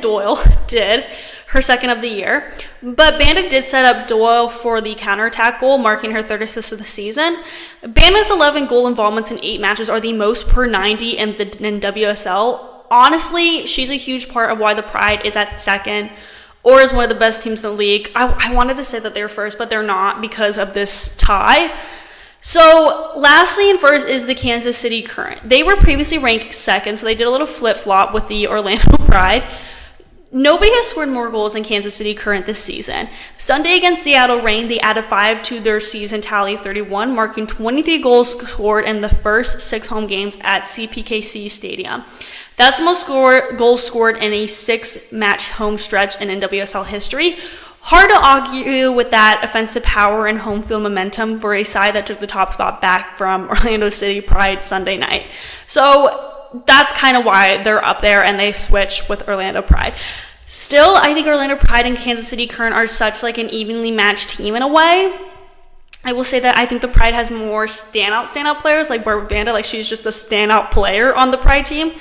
Doyle did, her second of the year, but Banda did set up Doyle for the counterattack goal, marking her 3rd assist of the season. Banda's 11 goal involvements in 8 matches are the most per 90 in the NWSL. Honestly, she's a huge part of why the Pride is at second, or is one of the best teams in the league. I wanted to say that they're first, but they're not because of this tie. So lastly and first is the Kansas City Current. They were previously ranked second, so they did a little flip-flop with the Orlando Pride. Nobody has scored more goals than Kansas City Current this season. Sunday against Seattle Reign, they added 5 to their season tally of 31, marking 23 goals scored in the first 6 home games at CPKC Stadium. That's the most goals scored in a 6-match home stretch in NWSL history. Hard to argue with that offensive power and home field momentum for a side that took the top spot back from Orlando City Pride Sunday night. So that's kind of why they're up there and they switch with Orlando Pride. Still, I think Orlando Pride and Kansas City Current are such an evenly matched team in a way. I will say that I think the Pride has more standout players, like Barbara Banda, she's just a standout player on the Pride team.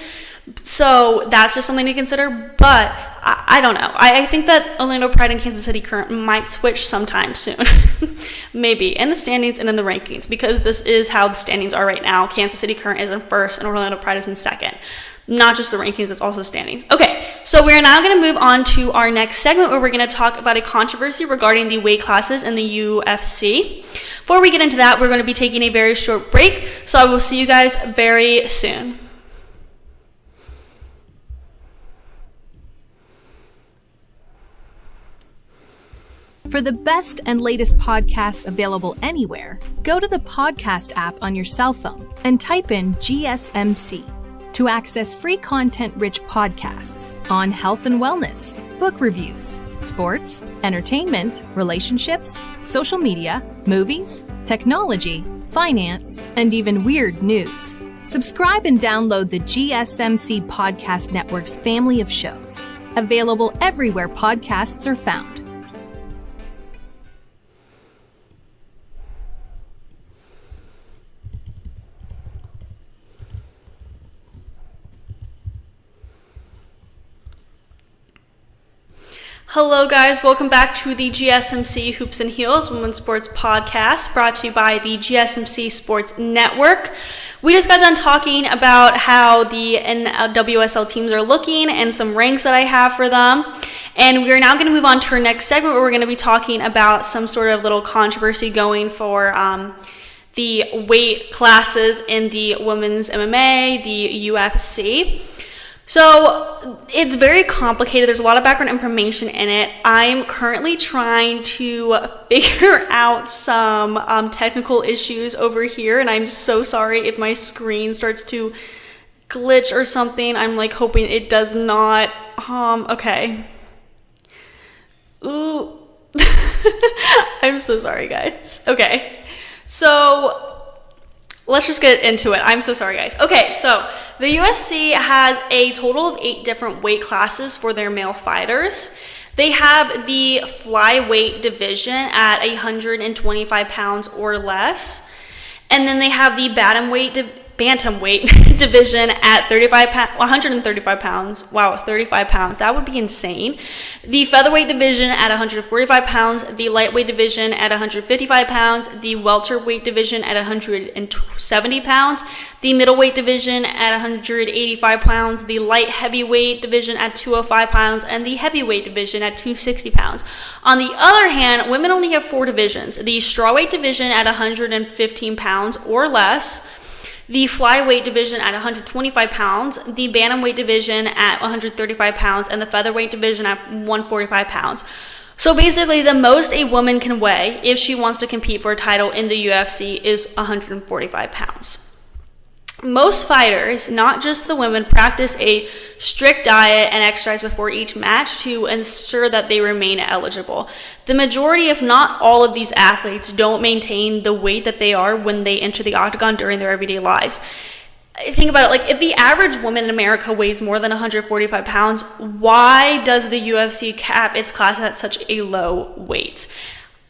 So that's just something to consider, but I don't know. I think that Orlando Pride and Kansas City Current might switch sometime soon. Maybe in the standings and in the rankings, because this is how the standings are right now. Kansas City Current is in first and Orlando Pride is in second. Not just the rankings, it's also standings. Okay, so we're now going to move on to our next segment where we're going to talk about a controversy regarding the weight classes in the UFC. Before we get into that, we're going to be taking a very short break, so I will see you guys very soon. For the best and latest podcasts available anywhere, go to the podcast app on your cell phone and type in GSMC to access free content-rich podcasts on health and wellness, book reviews, sports, entertainment, relationships, social media, movies, technology, finance, and even weird news. Subscribe and download the GSMC Podcast Network's family of shows, available everywhere podcasts are found. Hello guys, welcome back to the GSMC Hoops and Heels Women's Sports Podcast, brought to you by the GSMC Sports Network. We just got done talking about how the NWSL teams are looking and some ranks that I have for them. And we're now going to move on to our next segment where we're going to be talking about some sort of little controversy going for the weight classes in the women's MMA, the UFC. So it's very complicated. There's a lot of background information in it. I'm currently trying to figure out some technical issues over here, and I'm so sorry if my screen starts to glitch or something. I'm hoping it does not Okay. Ooh. I'm so sorry, guys. Okay. So let's just get into it. I'm so sorry, guys. Okay, so the UFC has a total of 8 different weight classes for their male fighters. They have the flyweight division at 125 pounds or less. And then they have the bantamweight division at 135 pounds. Wow, 35 pounds. That would be insane. The featherweight division at 145 pounds. The lightweight division at 155 pounds. The welterweight division at 170 pounds. The middleweight division at 185 pounds. The light heavyweight division at 205 pounds. And the heavyweight division at 260 pounds. On the other hand, women only have 4 divisions. The strawweight division at 115 pounds or less. The flyweight division at 125 pounds, the bantamweight division at 135 pounds, and the featherweight division at 145 pounds. So basically, the most a woman can weigh if she wants to compete for a title in the UFC is 145 pounds. Most fighters, not just the women, practice a strict diet and exercise before each match to ensure that they remain eligible. The majority, if not all of these athletes, don't maintain the weight that they are when they enter the octagon during their everyday lives. Think about it, like if the average woman in America weighs more than 145 pounds, why does the UFC cap its class at such a low weight?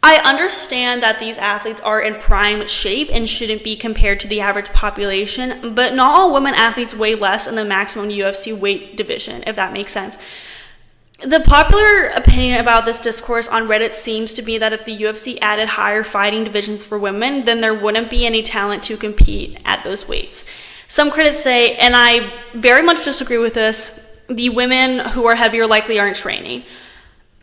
I understand that these athletes are in prime shape and shouldn't be compared to the average population, but not all women athletes weigh less in the maximum UFC weight division, if that makes sense. The popular opinion about this discourse on Reddit seems to be that if the UFC added higher fighting divisions for women, then there wouldn't be any talent to compete at those weights. Some critics say, and I very much disagree with this, the women who are heavier likely aren't training.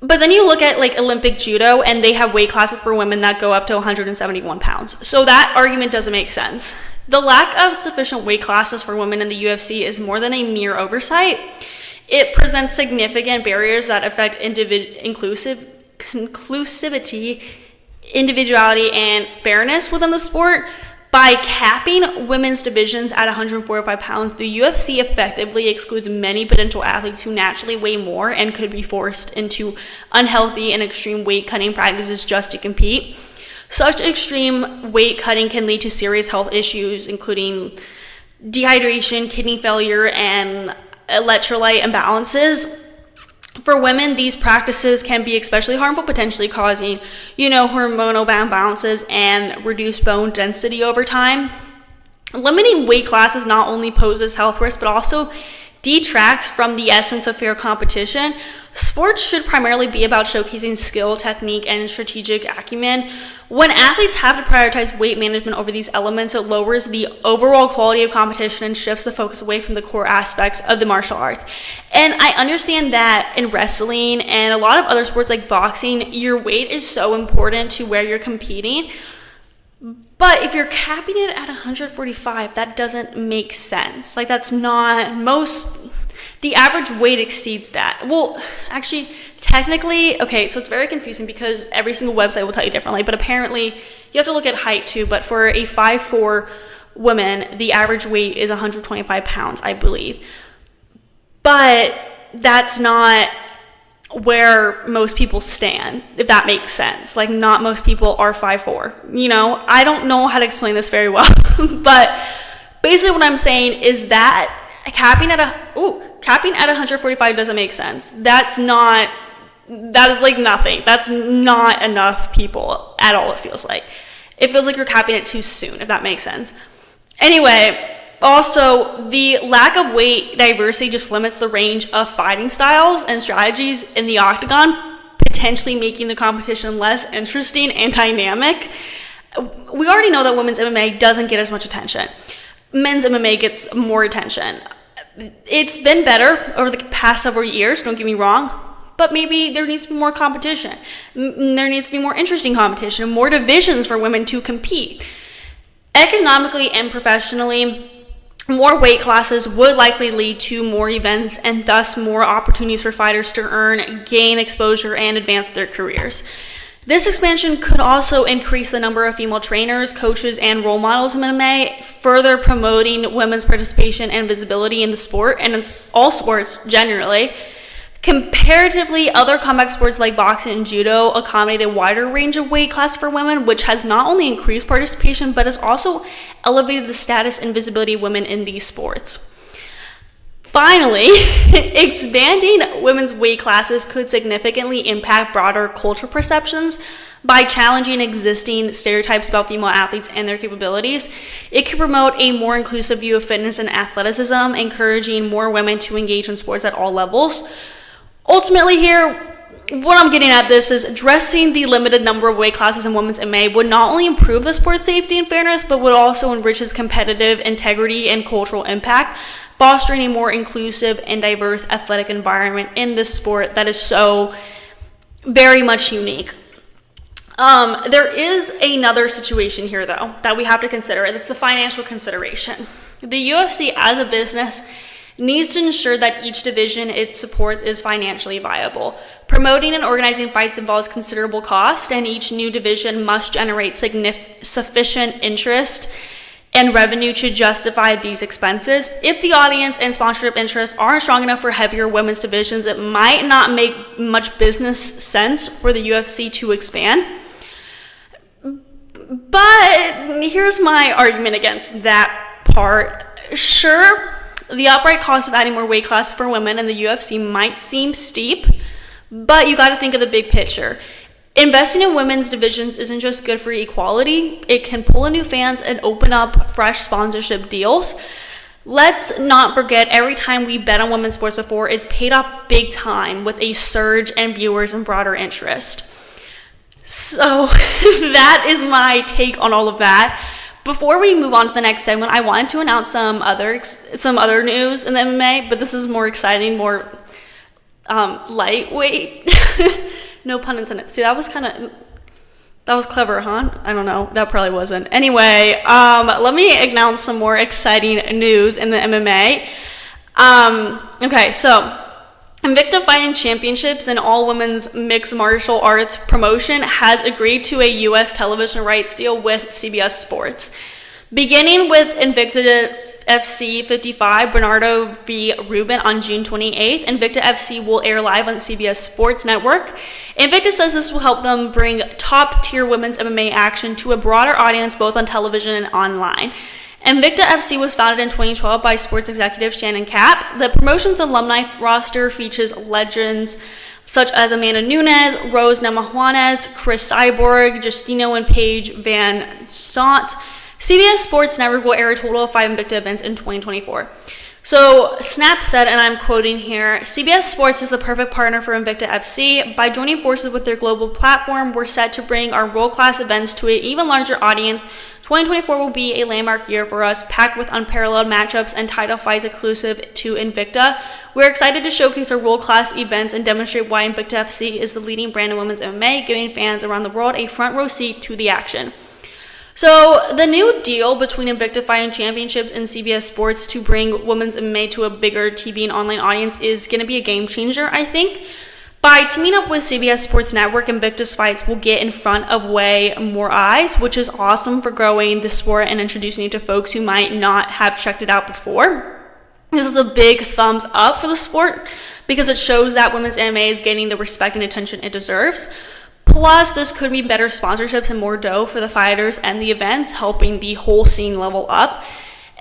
But then you look at like Olympic judo and they have weight classes for women that go up to 171 pounds. So that argument doesn't make sense. The lack of sufficient weight classes for women in the UFC is more than a mere oversight. It presents significant barriers that affect inclusivity, individuality, and fairness within the sport. By capping women's divisions at 145 pounds, the UFC effectively excludes many potential athletes who naturally weigh more and could be forced into unhealthy and extreme weight cutting practices just to compete. Such extreme weight cutting can lead to serious health issues, including dehydration, kidney failure, and electrolyte imbalances. For women, these practices can be especially harmful, potentially causing, hormonal imbalances and reduced bone density over time. Limiting weight classes not only poses health risks, but also detracts from the essence of fair competition. Sports should primarily be about showcasing skill, technique, and strategic acumen. When athletes have to prioritize weight management over these elements, it lowers the overall quality of competition and shifts the focus away from the core aspects of the martial arts. And I understand that in wrestling and a lot of other sports like boxing, your weight is so important to where you're competing. But if you're capping it at 145, that doesn't make sense. Like that's not the average weight exceeds that. Well, actually, technically, okay, so it's very confusing because every single website will tell you differently, but apparently you have to look at height too. But for a 5'4" woman, the average weight is 125 pounds, I believe. But that's not where most people stand, if that makes sense. Like not most people are 5'4". I don't know how to explain this very well, but basically what I'm saying is that capping at 145 doesn't make sense. That is like nothing. That's not enough people at all, it feels like. It feels like you're capping it too soon, if that makes sense. Anyway, also, the lack of weight diversity just limits the range of fighting styles and strategies in the octagon, potentially making the competition less interesting and dynamic. We already know that women's MMA doesn't get as much attention. Men's MMA gets more attention. It's been better over the past several years, don't get me wrong, but maybe there needs to be more competition. There needs to be more interesting competition, more divisions for women to compete. Economically and professionally, more weight classes would likely lead to more events and thus more opportunities for fighters to gain exposure, and advance their careers. This expansion could also increase the number of female trainers, coaches, and role models in MMA, further promoting women's participation and visibility in the sport and in all sports generally. Comparatively, other combat sports like boxing and judo accommodate a wider range of weight class for women, which has not only increased participation, but has also elevated the status and visibility of women in these sports. Finally, expanding women's weight classes could significantly impact broader cultural perceptions by challenging existing stereotypes about female athletes and their capabilities. It could promote a more inclusive view of fitness and athleticism, encouraging more women to engage in sports at all levels. Ultimately here, what I'm getting at this is addressing the limited number of weight classes in women's MMA would not only improve the sport's safety and fairness, but would also enrich its competitive integrity and cultural impact, fostering a more inclusive and diverse athletic environment in this sport that is so very much unique. There is another situation here, though, that we have to consider, and it's the financial consideration. The UFC as a business needs to ensure that each division it supports is financially viable. Promoting and organizing fights involves considerable cost, and each new division must generate sufficient interest and revenue to justify these expenses. If the audience and sponsorship interests aren't strong enough for heavier women's divisions, it might not make much business sense for the UFC to expand. But here's my argument against that part. Sure, the outright cost of adding more weight classes for women in the UFC might seem steep, but you got to think of the big picture. Investing in women's divisions isn't just good for equality, it can pull in new fans and open up fresh sponsorship deals. Let's not forget, every time we bet on women's sports before, it's paid off big time with a surge in viewers and broader interest. So that is my take on all of that. Before we move on to the next segment, I wanted to announce some other news in the MMA, but this is more exciting, more lightweight. No pun intended. See, that was clever, huh? I don't know. That probably wasn't. Anyway, let me announce some more exciting news in the MMA. Okay, so Invicta Fighting Championships, an all-women's mixed martial arts promotion, has agreed to a U.S. television rights deal with CBS Sports. Beginning with Invicta FC 55, Bernardo v. Rubin on June 28th, Invicta FC will air live on CBS Sports Network. Invicta says this will help them bring top-tier women's MMA action to a broader audience both on television and online. Invicta FC was founded in 2012 by sports executive Shannon Kapp. The promotion's alumni roster features legends such as Amanda Nunes, Rose Namajuanes, Chris Cyborg, Justino and Paige Van Sant. CBS Sports Network will air a total of 5 Invicta events in 2024. So Snap said, and I'm quoting here, CBS Sports is the perfect partner for Invicta FC. By joining forces with their global platform, we're set to bring our world-class events to an even larger audience. 2024 will be a landmark year for us, packed with unparalleled matchups and title fights exclusive to Invicta. We're excited to showcase our world-class events and demonstrate why Invicta FC is the leading brand in women's MMA, giving fans around the world a front row seat to the action. So the new deal between Invicta Fighting Championships and CBS Sports to bring women's MMA to a bigger TV and online audience is going to be a game changer, I think. By teaming up with CBS Sports Network, Invicta's fights will get in front of way more eyes, which is awesome for growing the sport and introducing it to folks who might not have checked it out before. This is a big thumbs up for the sport because it shows that women's MMA is getting the respect and attention it deserves. Plus, this could mean better sponsorships and more dough for the fighters and the events, helping the whole scene level up.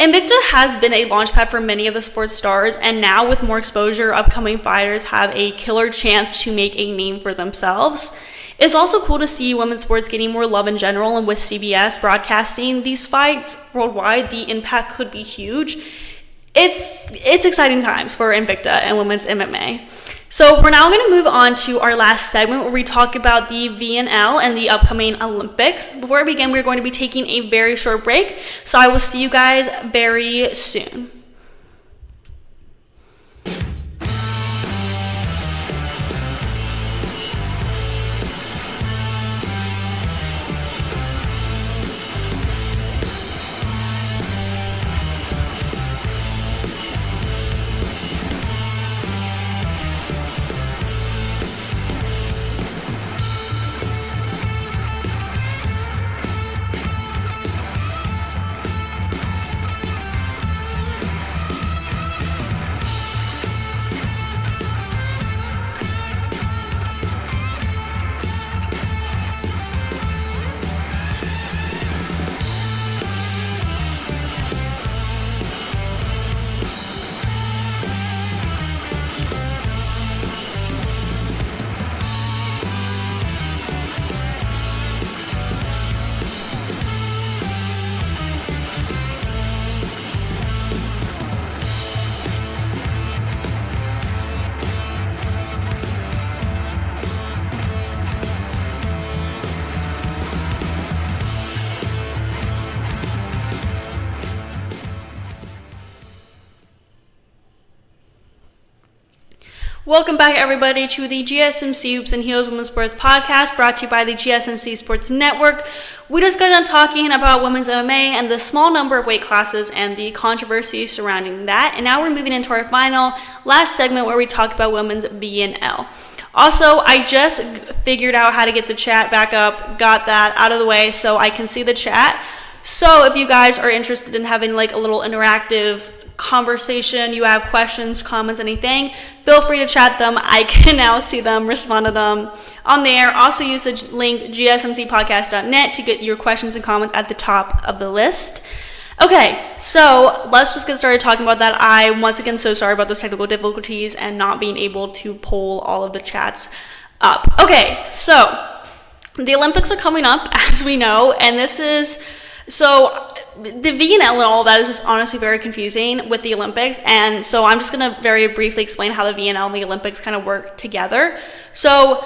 Invicta has been a launchpad for many of the sports stars, and now with more exposure, upcoming fighters have a killer chance to make a name for themselves. It's also cool to see women's sports getting more love in general, and with CBS broadcasting these fights worldwide, the impact could be huge. It's exciting times for Invicta and women's MMA. So we're now going to move on to our last segment where we talk about the VNL and the upcoming Olympics. Before we begin, we're going to be taking a very short break, so I will see you guys very soon. Welcome back, everybody, to the GSMC Hoops and Heels Women's Sports Podcast, brought to you by the GSMC Sports Network. We just got done talking about women's MMA and the small number of weight classes and the controversy surrounding that. And now we're moving into our last segment where we talk about women's BNL. Also, I just figured out how to get the chat back up, got that out of the way so I can see the chat. So if you guys are interested in having like a little interactive conversation, you have questions, comments, anything, feel free to chat them. I can now see them, respond to them on there. Also use the link gsmcpodcast.net to get your questions and comments at the top of the list. Okay, so let's just get started talking about that. I'm once again so sorry about those technical difficulties and not being able to pull all of the chats up. Okay, so the Olympics are coming up, as we know, and this is so the VNL and all that is just honestly very confusing with the Olympics, and so I'm just going to very briefly explain how the VNL and the Olympics kind of work together. So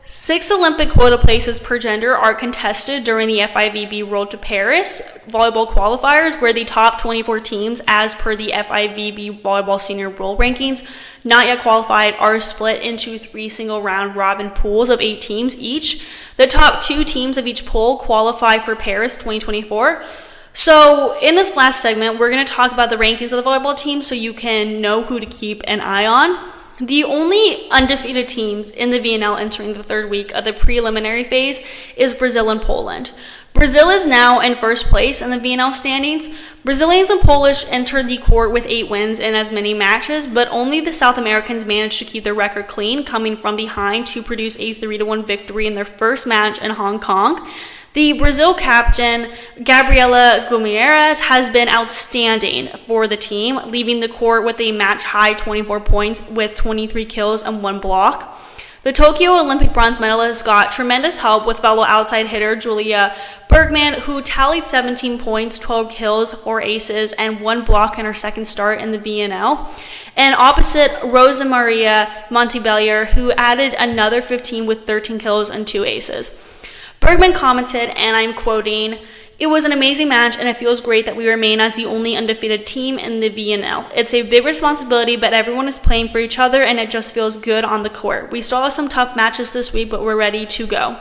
6 Olympic quota places per gender are contested during the FIVB Road to Paris volleyball qualifiers, where the top 24 teams, as per the FIVB Volleyball Senior World Rankings, not yet qualified, are split into 3 single round robin pools of 8 teams each. The top 2 teams of each pool qualify for Paris 2024. So in this last segment, we're going to talk about the rankings of the volleyball team so you can know who to keep an eye on. The only undefeated teams in the VNL entering the 3rd week of the preliminary phase is Brazil and Poland. Brazil is now in first place in the VNL standings. Brazilians and Polish entered the court with 8 wins in as many matches, but only the South Americans managed to keep their record clean, coming from behind to produce a 3-1 victory in their first match in Hong Kong. The Brazil captain, Gabriela Guimarães, has been outstanding for the team, leaving the court with a match-high 24 points with 23 kills and 1 block. The Tokyo Olympic bronze medalist got tremendous help with fellow outside hitter Julia Bergman, who tallied 17 points, 12 kills, 4 aces, and 1 block in her second start in the VNL. And opposite Rosa Maria Montebellier, who added another 15 with 13 kills and 2 aces. Bergman commented, and I'm quoting, "It was an amazing match, and it feels great that we remain as the only undefeated team in the VNL. It's a big responsibility, but everyone is playing for each other, and it just feels good on the court. We still have some tough matches this week, but we're ready to go."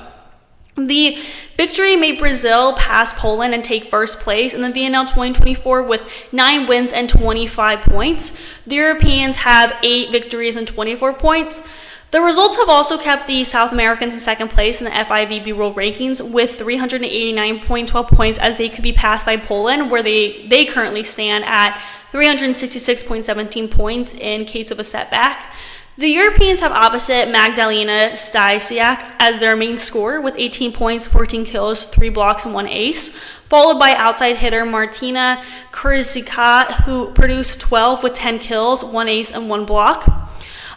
The victory made Brazil pass Poland and take first place in the VNL 2024 with 9 wins and 25 points. The Europeans have 8 victories and 24 points. The results have also kept the South Americans in second place in the FIVB World Rankings with 389.12 points, as they could be passed by Poland, where they currently stand at 366.17 points in case of a setback. The Europeans have opposite Magdalena Stysiak as their main scorer with 18 points, 14 kills, 3 blocks, and 1 ace, followed by outside hitter Martina Kurzika, who produced 12 with 10 kills, 1 ace, and 1 block.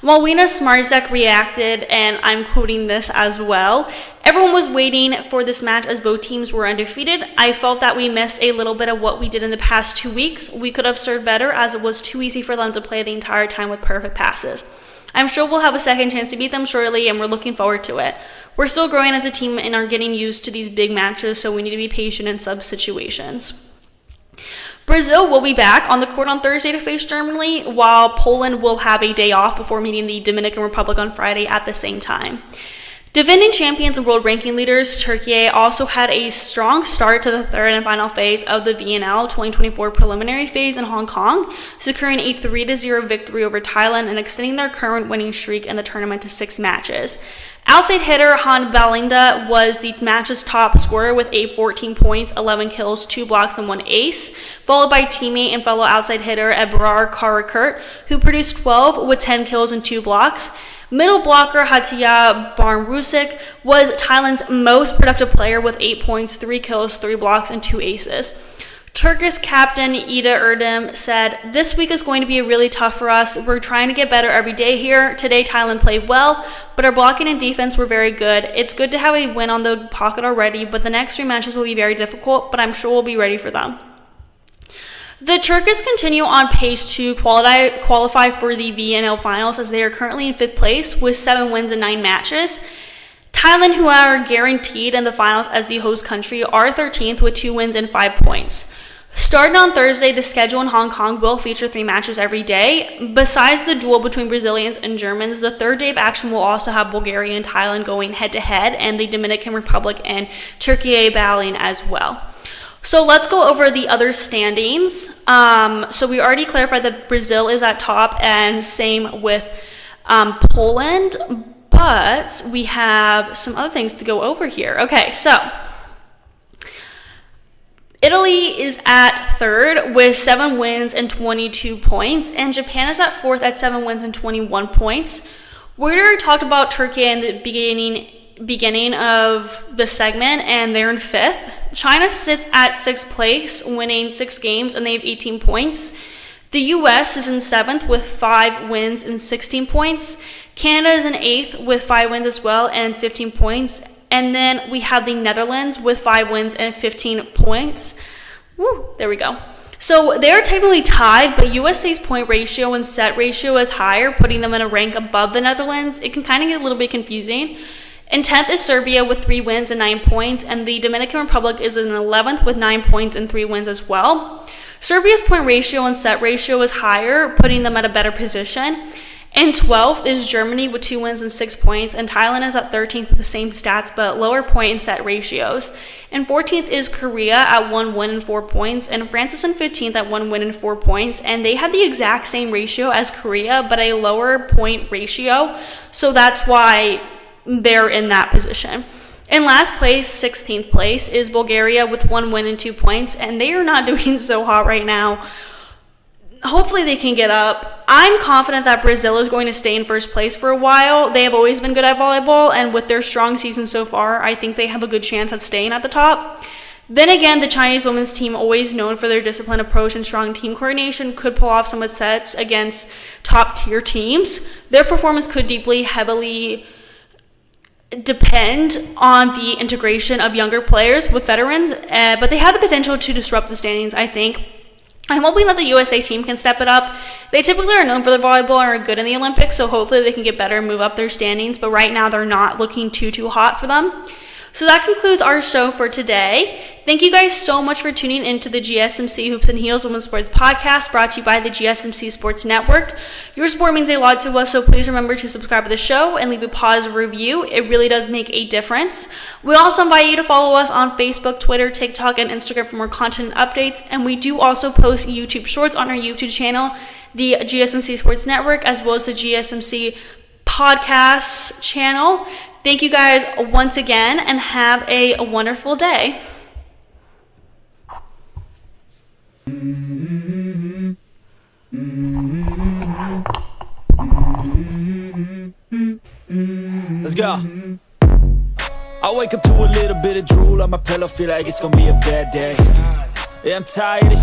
Malwina Smarzek reacted, and I'm quoting this as well. "Everyone was waiting for this match as both teams were undefeated. I felt that we missed a little bit of what we did in the past 2 weeks. We could have served better, as it was too easy for them to play the entire time with perfect passes. I'm sure we'll have a second chance to beat them shortly, and we're looking forward to it. We're still growing as a team and are getting used to these big matches, so we need to be patient in sub situations." Brazil will be back on the court on Thursday to face Germany, while Poland will have a day off before meeting the Dominican Republic on Friday at the same time. Defending champions and world ranking leaders, Turkey also had a strong start to the 3rd and final phase of the VNL 2024 preliminary phase in Hong Kong, securing a 3-0 victory over Thailand and extending their current winning streak in the tournament to 6 matches. Outside hitter Han Balinda was the match's top scorer with 14 points, 11 kills, 2 blocks, and 1 ace, followed by teammate and fellow outside hitter Ebrar Karakurt, who produced 12 with 10 kills and 2 blocks. Middle blocker Hatia Barnrusik was Thailand's most productive player with 8 points, 3 kills, 3 blocks, and 2 aces. Turkish captain Ida Erdem said, "This week is going to be really tough for us. We're trying to get better every day here. Today Thailand played well, but our blocking and defense were very good. It's good to have a win on the pocket already, but the next 3 matches will be very difficult, but I'm sure we'll be ready for them." The Turkish continue on pace to qualify for the VNL finals, as they are currently in 5th place with 7 wins and 9 matches. Thailand, who are guaranteed in the finals as the host country, are 13th with 2 wins and 5 points. Starting on Thursday, the schedule in Hong Kong will feature 3 matches every day. Besides the duel between Brazilians and Germans, the third day of action will also have Bulgaria and Thailand going head-to-head, and the Dominican Republic and Turkey battling as well. So let's go over the other standings. So we already clarified that Brazil is at top, and same with Poland, but we have some other things to go over here. Okay, so Italy is at 3rd with 7 wins and 22 points, and Japan is at 4th at 7 wins and 21 points. We already talked about Turkey in the beginning of the segment, and they're in 5th. China sits at 6th place, winning 6 games, and they have 18 points. The US is in 7th with 5 wins and 16 points. Canada is in 8th with 5 wins as well and 15 points. And then we have the Netherlands with 5 wins and 15 points. Woo, there we go. So they're technically tied, but USA's point ratio and set ratio is higher, putting them in a rank above the Netherlands. It can kind of get a little bit confusing. In 10th is Serbia with 3 wins and 9 points, and the Dominican Republic is in 11th with 9 points and 3 wins as well. Serbia's point ratio and set ratio is higher, putting them at a better position. In 12th is Germany with 2 wins and 6 points, and Thailand is at 13th with the same stats but lower point and set ratios. In 14th is Korea at 1 win and 4 points, and France is in 15th at 1 win and 4 points, and they have the exact same ratio as Korea but a lower point ratio, so that's why they're in that position. In last place, 16th place, is Bulgaria with 1 win and 2 points, and they are not doing so hot right now. Hopefully they can get up. I'm confident that Brazil is going to stay in first place for a while. They have always been good at volleyball, and with their strong season so far, I think they have a good chance at staying at the top. Then again, the Chinese women's team, always known for their disciplined approach and strong team coordination, could pull off some sets against top-tier teams. Their performance could heavily depend on the integration of younger players with veterans, but they have the potential to disrupt the standings, I think. I'm hoping that the USA team can step it up. They typically are known for their volleyball and are good in the Olympics, so hopefully they can get better and move up their standings, but right now they're not looking too hot for them. So that concludes our show for today. Thank you guys so much for tuning into the GSMC Hoops and Heels Women's Sports Podcast, brought to you by the GSMC Sports Network. Your support means a lot to us, so please remember to subscribe to the show and leave a positive review. It really does make a difference. We also invite you to follow us on Facebook, Twitter, TikTok, and Instagram for more content and updates, and we do also post YouTube Shorts on our YouTube channel, the GSMC Sports Network, as well as the GSMC Podcast channel. Thank you guys once again, and have a wonderful day. Let's go. I wake up to a little bit of drool on my pillow, feel like it's gonna be a bad day. Yeah, I'm tired of